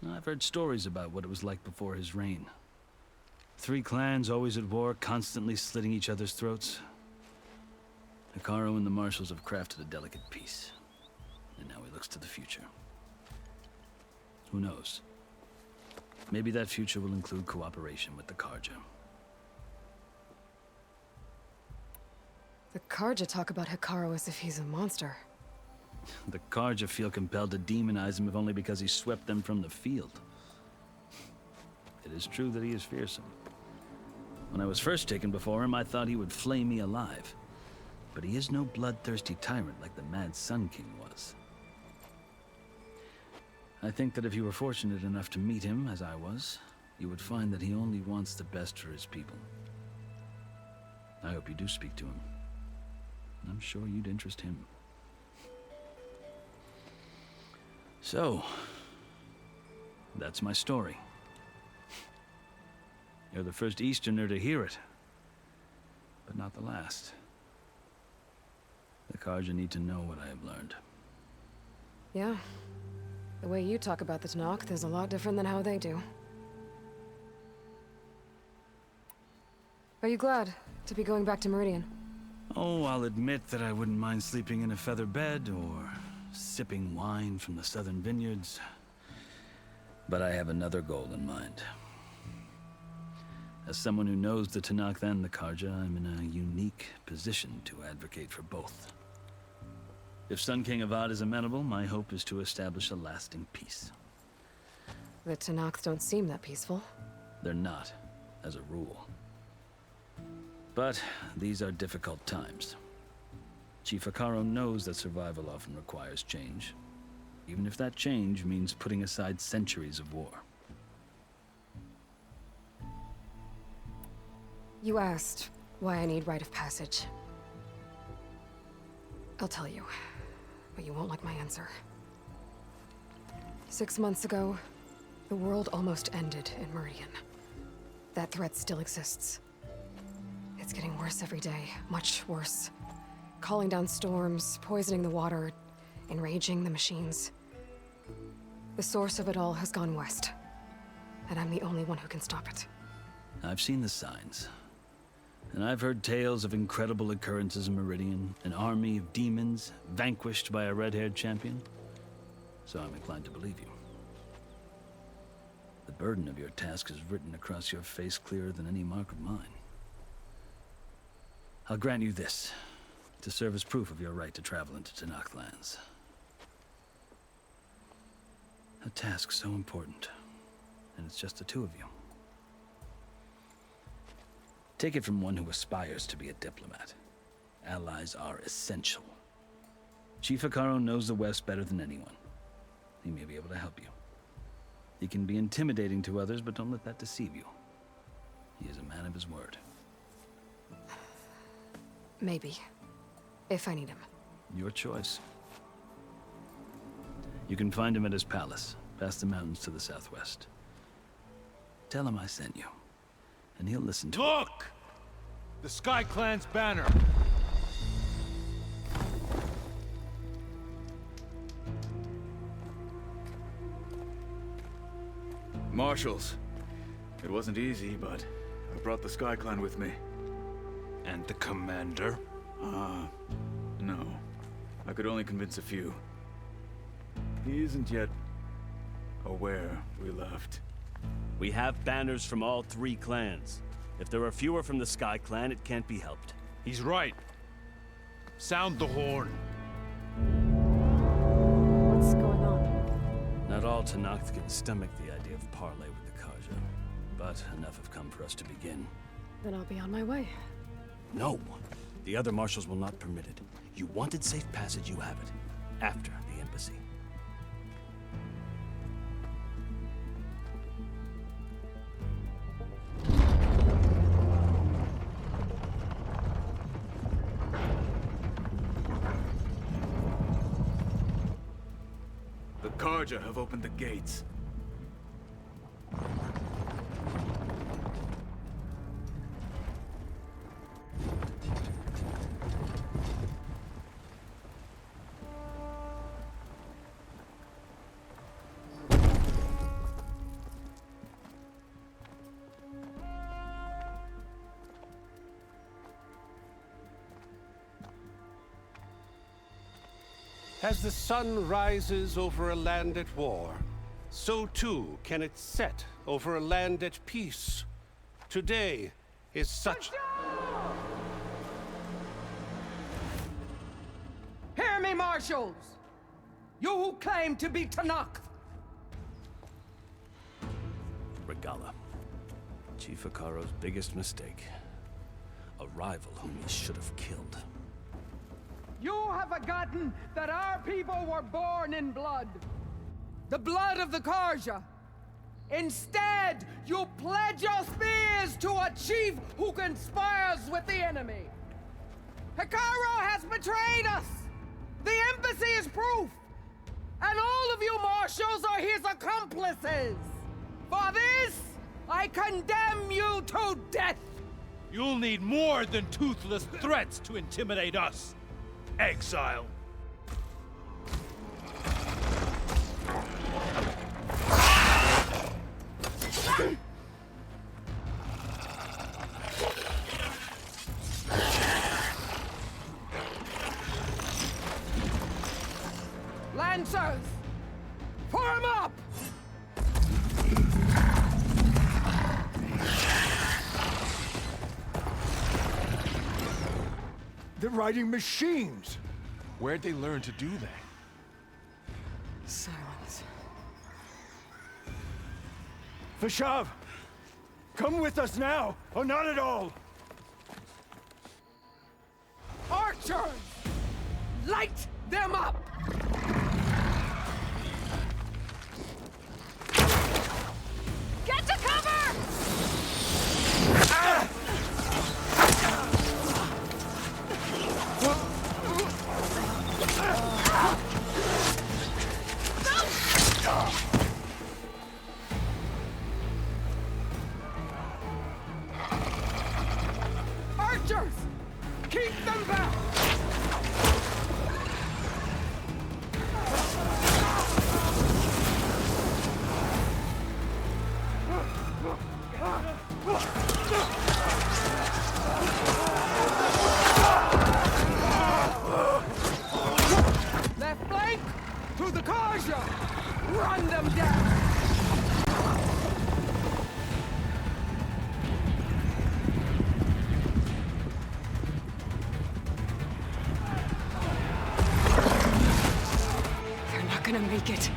I've heard stories about what it was like before his reign. 3 clans always at war, constantly slitting each other's throats. Hekarro and the marshals have crafted a delicate peace. And now he looks to the future. Who knows? Maybe that future will include cooperation with the Karja. The Karja talk about Hekarro as if he's a monster. The Karja feel compelled to demonize him if only because he swept them from the field. It is true that he is fearsome. When I was first taken before him, I thought he would flay me alive. But he is no bloodthirsty tyrant like the Mad Sun King was. I think that if you were fortunate enough to meet him, as I was, you would find that he only wants the best for his people. I hope you do speak to him. I'm sure you'd interest him. So, that's my story. You're the first Easterner to hear it, but not the last. The Karja need to know what I have learned. Yeah. The way you talk about the Tenakth is a lot different than how they do. Are you glad to be going back to Meridian? Oh, I'll admit that I wouldn't mind sleeping in a feather bed or sipping wine from the southern vineyards. But I have another goal in mind. As someone who knows the Tenakth and the Karja, I'm in a unique position to advocate for both. If Sun King Avad is amenable, my hope is to establish a lasting peace. The Tenakth don't seem that peaceful. They're not, as a rule. But these are difficult times. Chief Hekarro knows that survival often requires change, even if that change means putting aside centuries of war. You asked why I need rite of passage. I'll tell you, but you won't like my answer. 6 months ago, the world almost ended in Meridian. That threat still exists. It's getting worse every day, much worse. Calling down storms, poisoning the water, enraging the machines. The source of it all has gone west, and I'm the only one who can stop it. I've seen the signs. And I've heard tales of incredible occurrences in Meridian, an army of demons vanquished by a red-haired champion. So I'm inclined to believe you. The burden of your task is written across your face clearer than any mark of mine. I'll grant you this, to serve as proof of your right to travel into Tenakth lands. A task so important, and it's just the 2 of you. Take it from one who aspires to be a diplomat. Allies are essential. Chief Hekarro knows the West better than anyone. He may be able to help you. He can be intimidating to others, but don't let that deceive you. He is a man of his word. Maybe. If I need him. Your choice. You can find him at his palace, past the mountains to the southwest. Tell him I sent you. And he'll listen to Look! The Sky Clan's banner. Marshals. It wasn't easy, but I brought the Sky Clan with me. And the commander? No. I could only convince a few. He isn't yet aware we left. We have banners from all 3 clans. If there are fewer from the Sky Clan, it can't be helped. He's right. Sound the horn. What's going on? Not all Tenakth can stomach the idea of parley with the Karja, but enough have come for us to begin. Then I'll be on my way. No! The other marshals will not permit it. You wanted safe passage, you have it. After the embassy. The Karja have opened the gates. As the sun rises over a land at war, so too can it set over a land at peace. Today is such... Hear me, marshals! You who claim to be Tenakth! Regala. Chief Akaro's biggest mistake. A rival whom he should have killed. You have forgotten that our people were born in blood. The blood of the Karja. Instead, you pledge your spears to a chief who conspires with the enemy. Akaro has betrayed us. The embassy is proof. And all of you marshals are his accomplices. For this, I condemn you to death. You'll need more than toothless threats to intimidate us. Exile. Lancers, form up! They're riding machines! Where'd they learn to do that? Silence. Vashav! Come with us now, or not at all! Archers! Light them up! Get to cover! Ah! Archers! Keep them back! Left flank! To the Karja! Run them down! They're not gonna make it.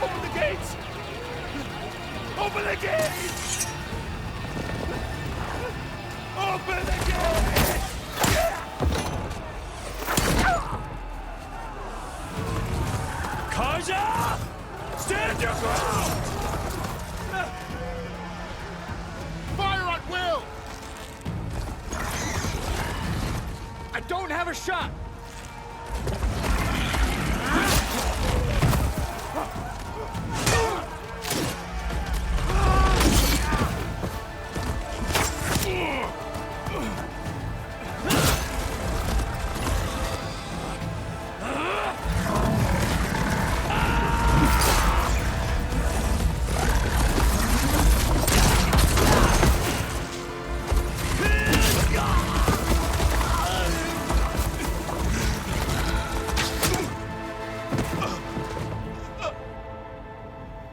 Open the gates! Open the gates! Open the gates! Karja! Stand your ground! Fire at will! Cover shot!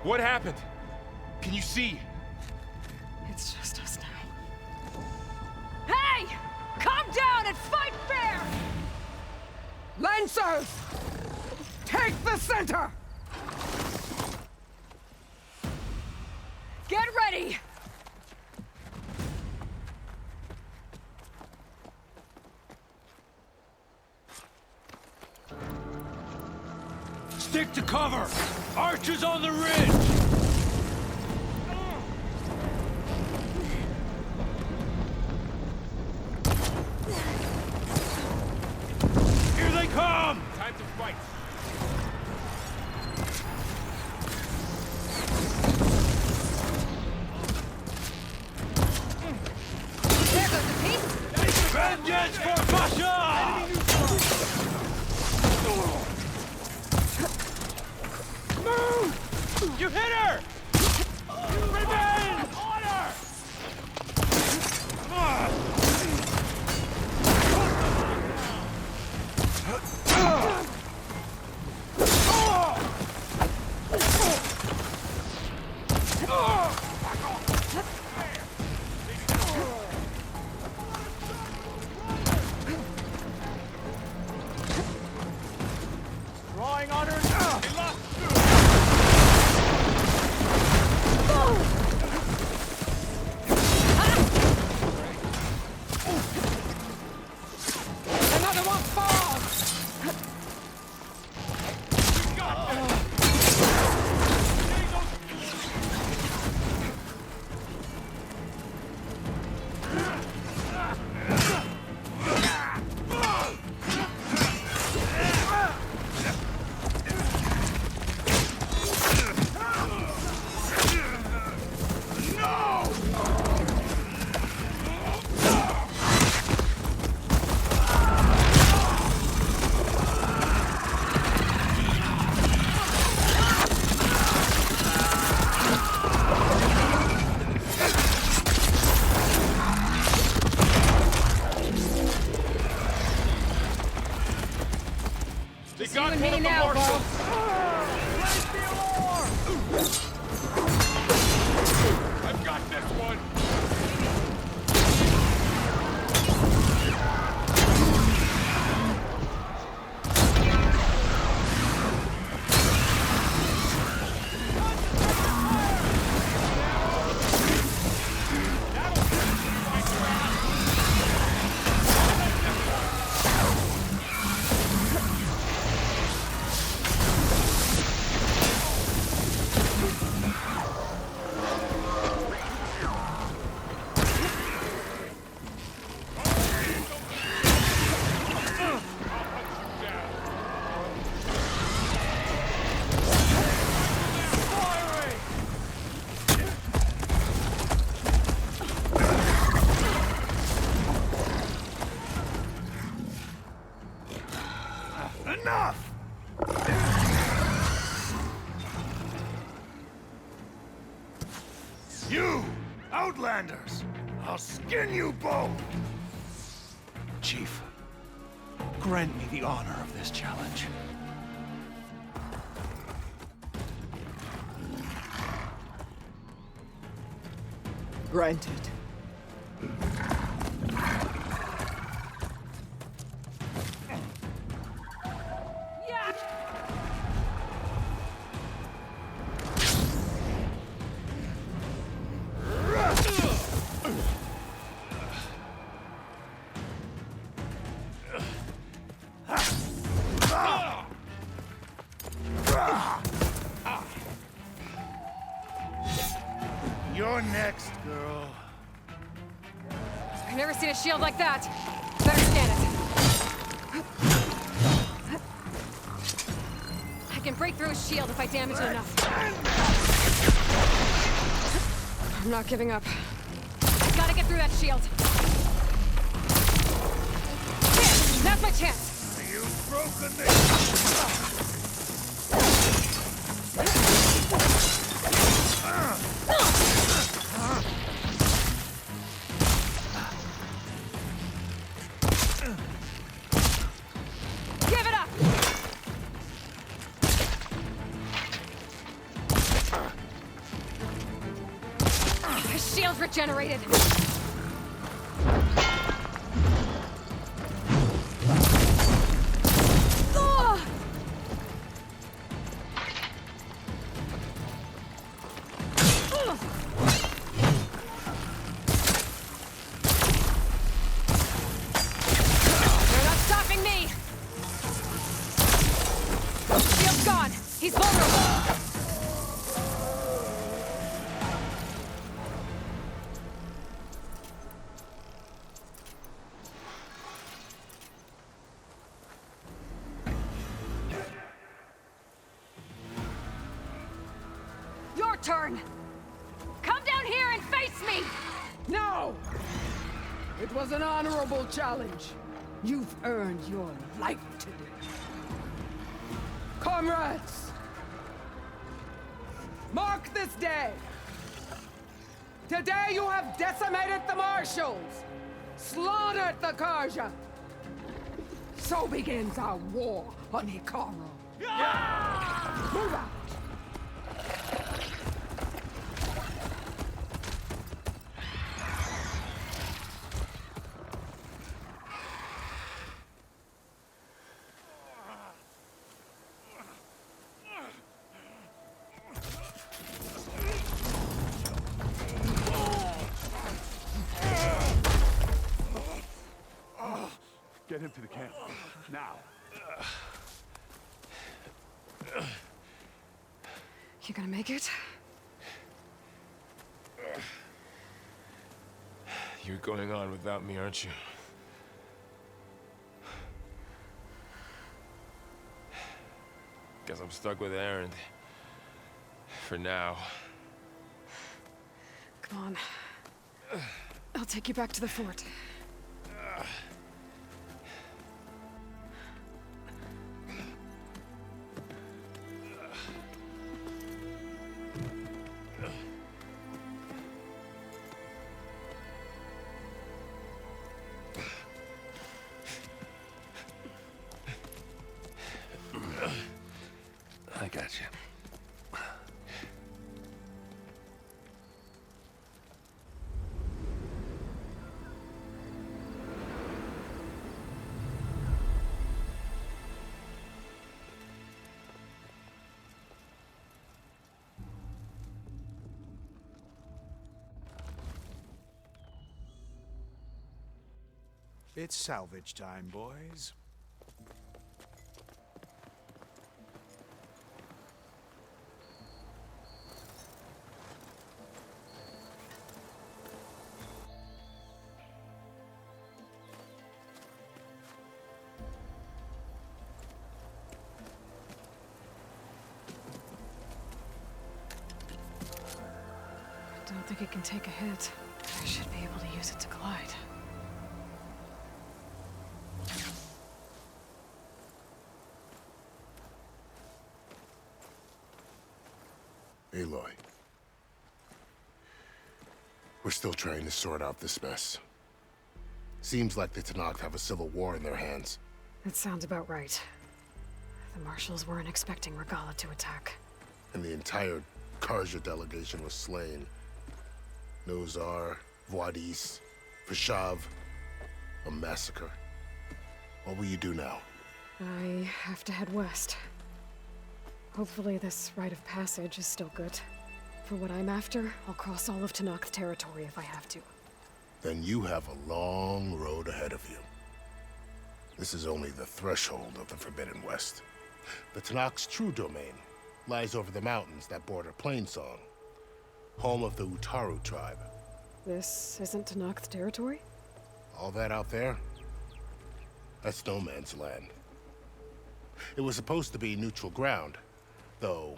What happened? Can you see? It's just us now. Hey! Calm down and fight fair! Lancers! Take the center! Get ready! Stick to cover! Archers on the ridge! Here they come! Time to fight. There goes the piece! Vengeance for Pasha! You hit her! Revenge! Order! Drawing on her. They lost. Another one falls! They got one of the marshals! I've got this one! Enough! You, Outlanders! I'll skin you both! Chief, grant me the honor of this challenge. Granted. You're next, girl. I've never seen a shield like that. Better scan it. I can break through his shield if I damage it enough. I'm not giving up. I gotta get through that shield. There! Now's my chance! You've broken me! Give it up! His shield's regenerated. He's vulnerable! Your turn! Come down here and face me! No! It was an honorable challenge. You've earned your life today. Comrades! Mark this day! Today you have decimated the Marshals! Slaughtered the Karja! So begins our war on Hikaru. Move out! Get him to the camp. Now. You gonna make it? You're going on without me, aren't you? Guess I'm stuck with Aaron. For now. Come on. I'll take you back to the fort. I got you. It's salvage time, boys. I don't think it can take a hit. I should be able to use it to glide. Aloy. We're still trying to sort out this mess. Seems like the Tenakth have a civil war in their hands. That sounds about right. The Marshals weren't expecting Regala to attack. And the entire Karja delegation was slain. Nozar, Voidis, Vashav. A massacre. What will you do now? I have to head west. Hopefully this rite of passage is still good. For what I'm after, I'll cross all of Tenakth territory if I have to. Then you have a long road ahead of you. This is only the threshold of the Forbidden West. The Tenakth's true domain lies over the mountains that border Plainsong, home of the Utaru tribe. This isn't Tenakth territory? All that out there? That's no man's land. It was supposed to be neutral ground, though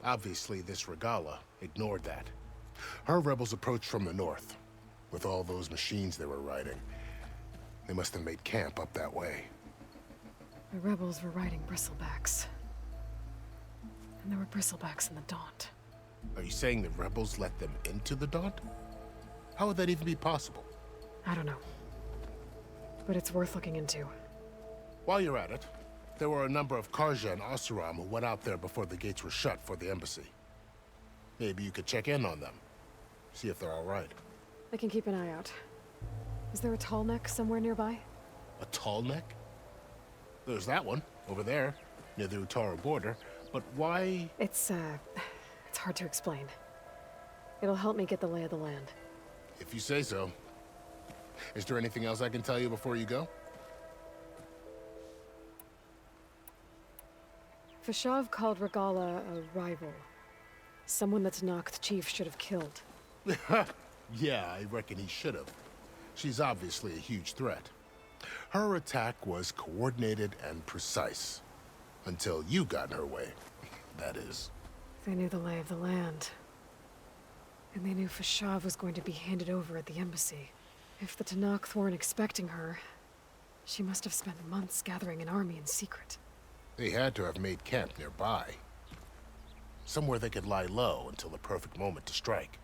obviously this Regala ignored that. Her rebels approached from the north. With all those machines they were riding, they must have made camp up that way. The rebels were riding bristlebacks. And there were bristlebacks in the Daunt. Are you saying the rebels let them into the Daunt? How would that even be possible? I don't know. But it's worth looking into. While you're at it, there were a number of Karja and Asuram who went out there before the gates were shut for the embassy. Maybe you could check in on them. See if they're all right. I can keep an eye out. Is there a tall neck somewhere nearby? A tall neck? There's that one, over there, near the Utaru border. But why? It's hard to explain. It'll help me get the lay of the land. If you say so. Is there anything else I can tell you before you go? Fashav called Regala a rival. Someone that Tanakh chief should have killed. Yeah, I reckon he should have. She's obviously a huge threat. Her attack was coordinated and precise. Until you got in her way, that is. They knew the lay of the land. And they knew Fashav was going to be handed over at the embassy. If the Tanakh weren't expecting her, she must have spent months gathering an army in secret. They had to have made camp nearby. Somewhere they could lie low until the perfect moment to strike.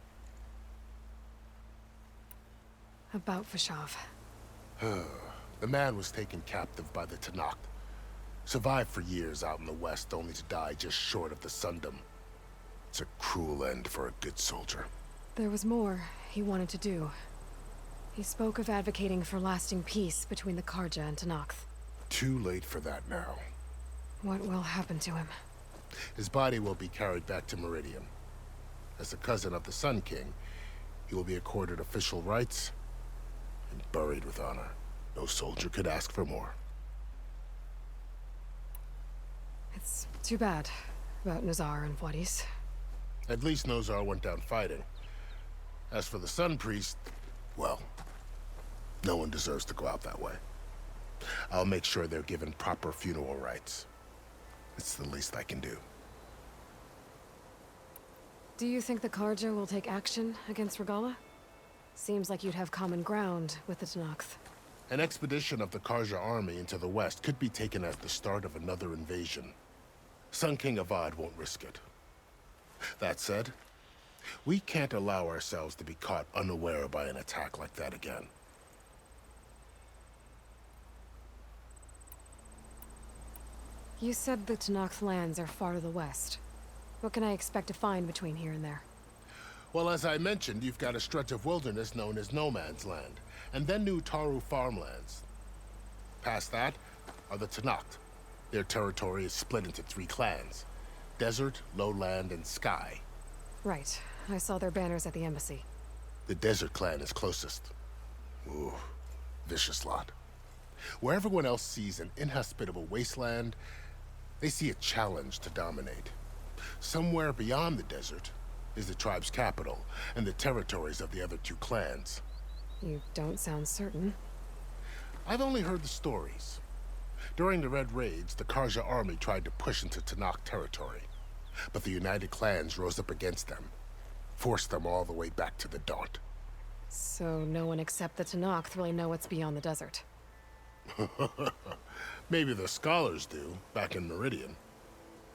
About Fashav. The man was taken captive by the Tanakh. Survived for years out in the west, only to die just short of the Sundom. It's a cruel end for a good soldier. There was more he wanted to do. He spoke of advocating for lasting peace between the Karja and Tanakh. Too late for that now. What will happen to him? His body will be carried back to Meridian. As a cousin of the Sun King, he will be accorded official rights and buried with honor. No soldier could ask for more. It's too bad about Nazar and Wadis. At least Nozar went down fighting. As for the Sun Priest, well, no one deserves to go out that way. I'll make sure they're given proper funeral rites. It's the least I can do. Do you think the Karja will take action against Regala? Seems like you'd have common ground with the Tanakh. An expedition of the Karja army into the west could be taken as the start of another invasion. Sun King Avad won't risk it. That said, we can't allow ourselves to be caught unaware by an attack like that again. You said the Tanakh lands are far to the west. What can I expect to find between here and there? Well, as I mentioned, you've got a stretch of wilderness known as No Man's Land, and then New Taru farmlands. Past that are the Tanakh. Their territory is split into 3 clans: Desert, Lowland, and Sky. Right. I saw their banners at the embassy. The Desert clan is closest. Ooh, vicious lot. Where everyone else sees an inhospitable wasteland, they see a challenge to dominate. Somewhere beyond the desert is the tribe's capital and the territories of the other 2 clans. You don't sound certain. I've only heard the stories. During the Red Raids, the Karja army tried to push into Tanakh territory, but the United Clans rose up against them, forced them all the way back to the Daunt. So no one except the Tanakh really know what's beyond the desert. Maybe the scholars do, back in Meridian.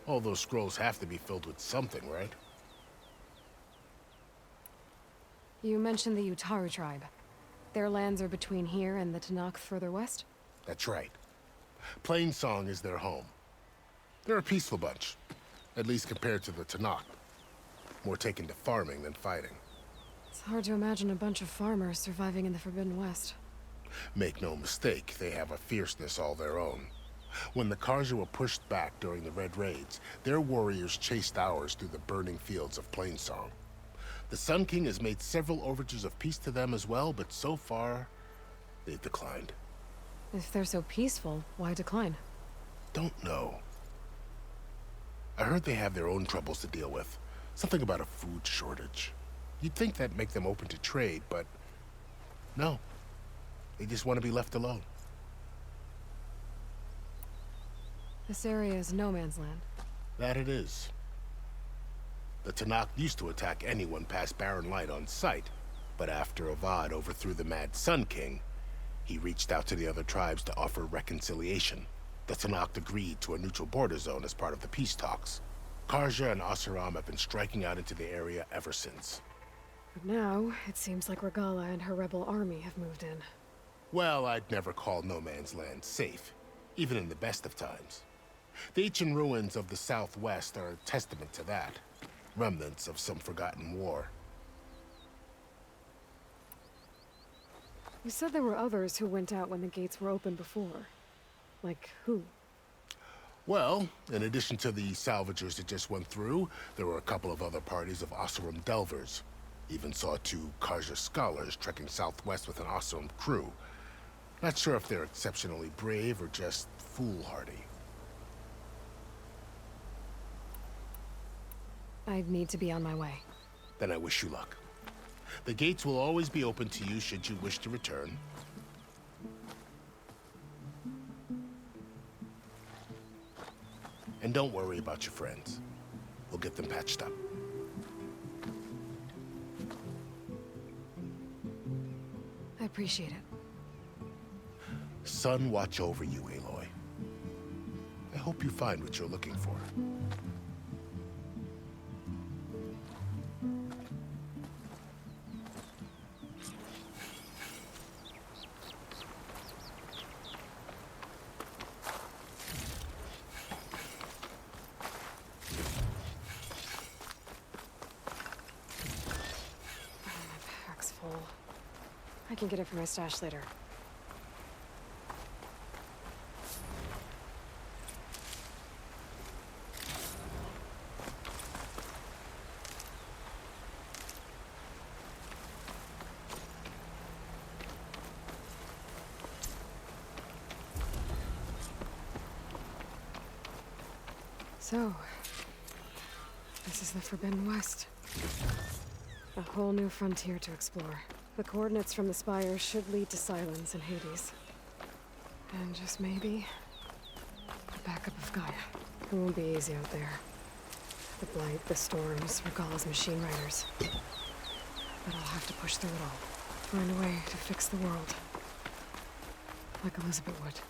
All those scrolls have to be filled with something, right? You mentioned the Utaru tribe. Their lands are between here and the Tanakh further west? That's right. Plainsong is their home. They're a peaceful bunch, at least compared to the Tanakh. More taken to farming than fighting. It's hard to imagine a bunch of farmers surviving in the Forbidden West. Make no mistake, they have a fierceness all their own. When the Karja were pushed back during the Red Raids, their warriors chased ours through the burning fields of Plainsong. The Sun King has made several overtures of peace to them as well, but so far, they've declined. If they're so peaceful, why decline? Don't know. I heard they have their own troubles to deal with. Something about a food shortage. You'd think that'd make them open to trade, but no. They just want to be left alone. This area is no man's land. That it is. The Tanakh used to attack anyone past Barren Light on sight, but after Avad overthrew the Mad Sun King, he reached out to the other tribes to offer reconciliation. The Tanakh agreed to a neutral border zone as part of the peace talks. Karja and Asuram have been striking out into the area ever since. But now, it seems like Regala and her rebel army have moved in. Well, I'd never call no man's land safe, even in the best of times. The ancient ruins of the Southwest are a testament to that. Remnants of some forgotten war. You said there were others who went out when the gates were open before. Like who? Well, in addition to the salvagers that just went through, there were a couple of other parties of Asuram delvers. Even saw 2 Karja scholars trekking southwest with an Asuram crew. Not sure if they're exceptionally brave or just foolhardy. I'd need to be on my way. Then I wish you luck. The gates will always be open to you should you wish to return. And don't worry about your friends. We'll get them patched up. I appreciate it. Sun watch over you, Aloy. I hope you find what you're looking for. I can get it from my stash later. So, this is the Forbidden West. A whole new frontier to explore. The coordinates from the spires should lead to Silence and Hades. And just maybe, the backup of Gaia. It won't be easy out there. The Blight, the Storms, Regala's machine riders. But I'll have to push through it all. Find a way to fix the world. Like Elizabeth would.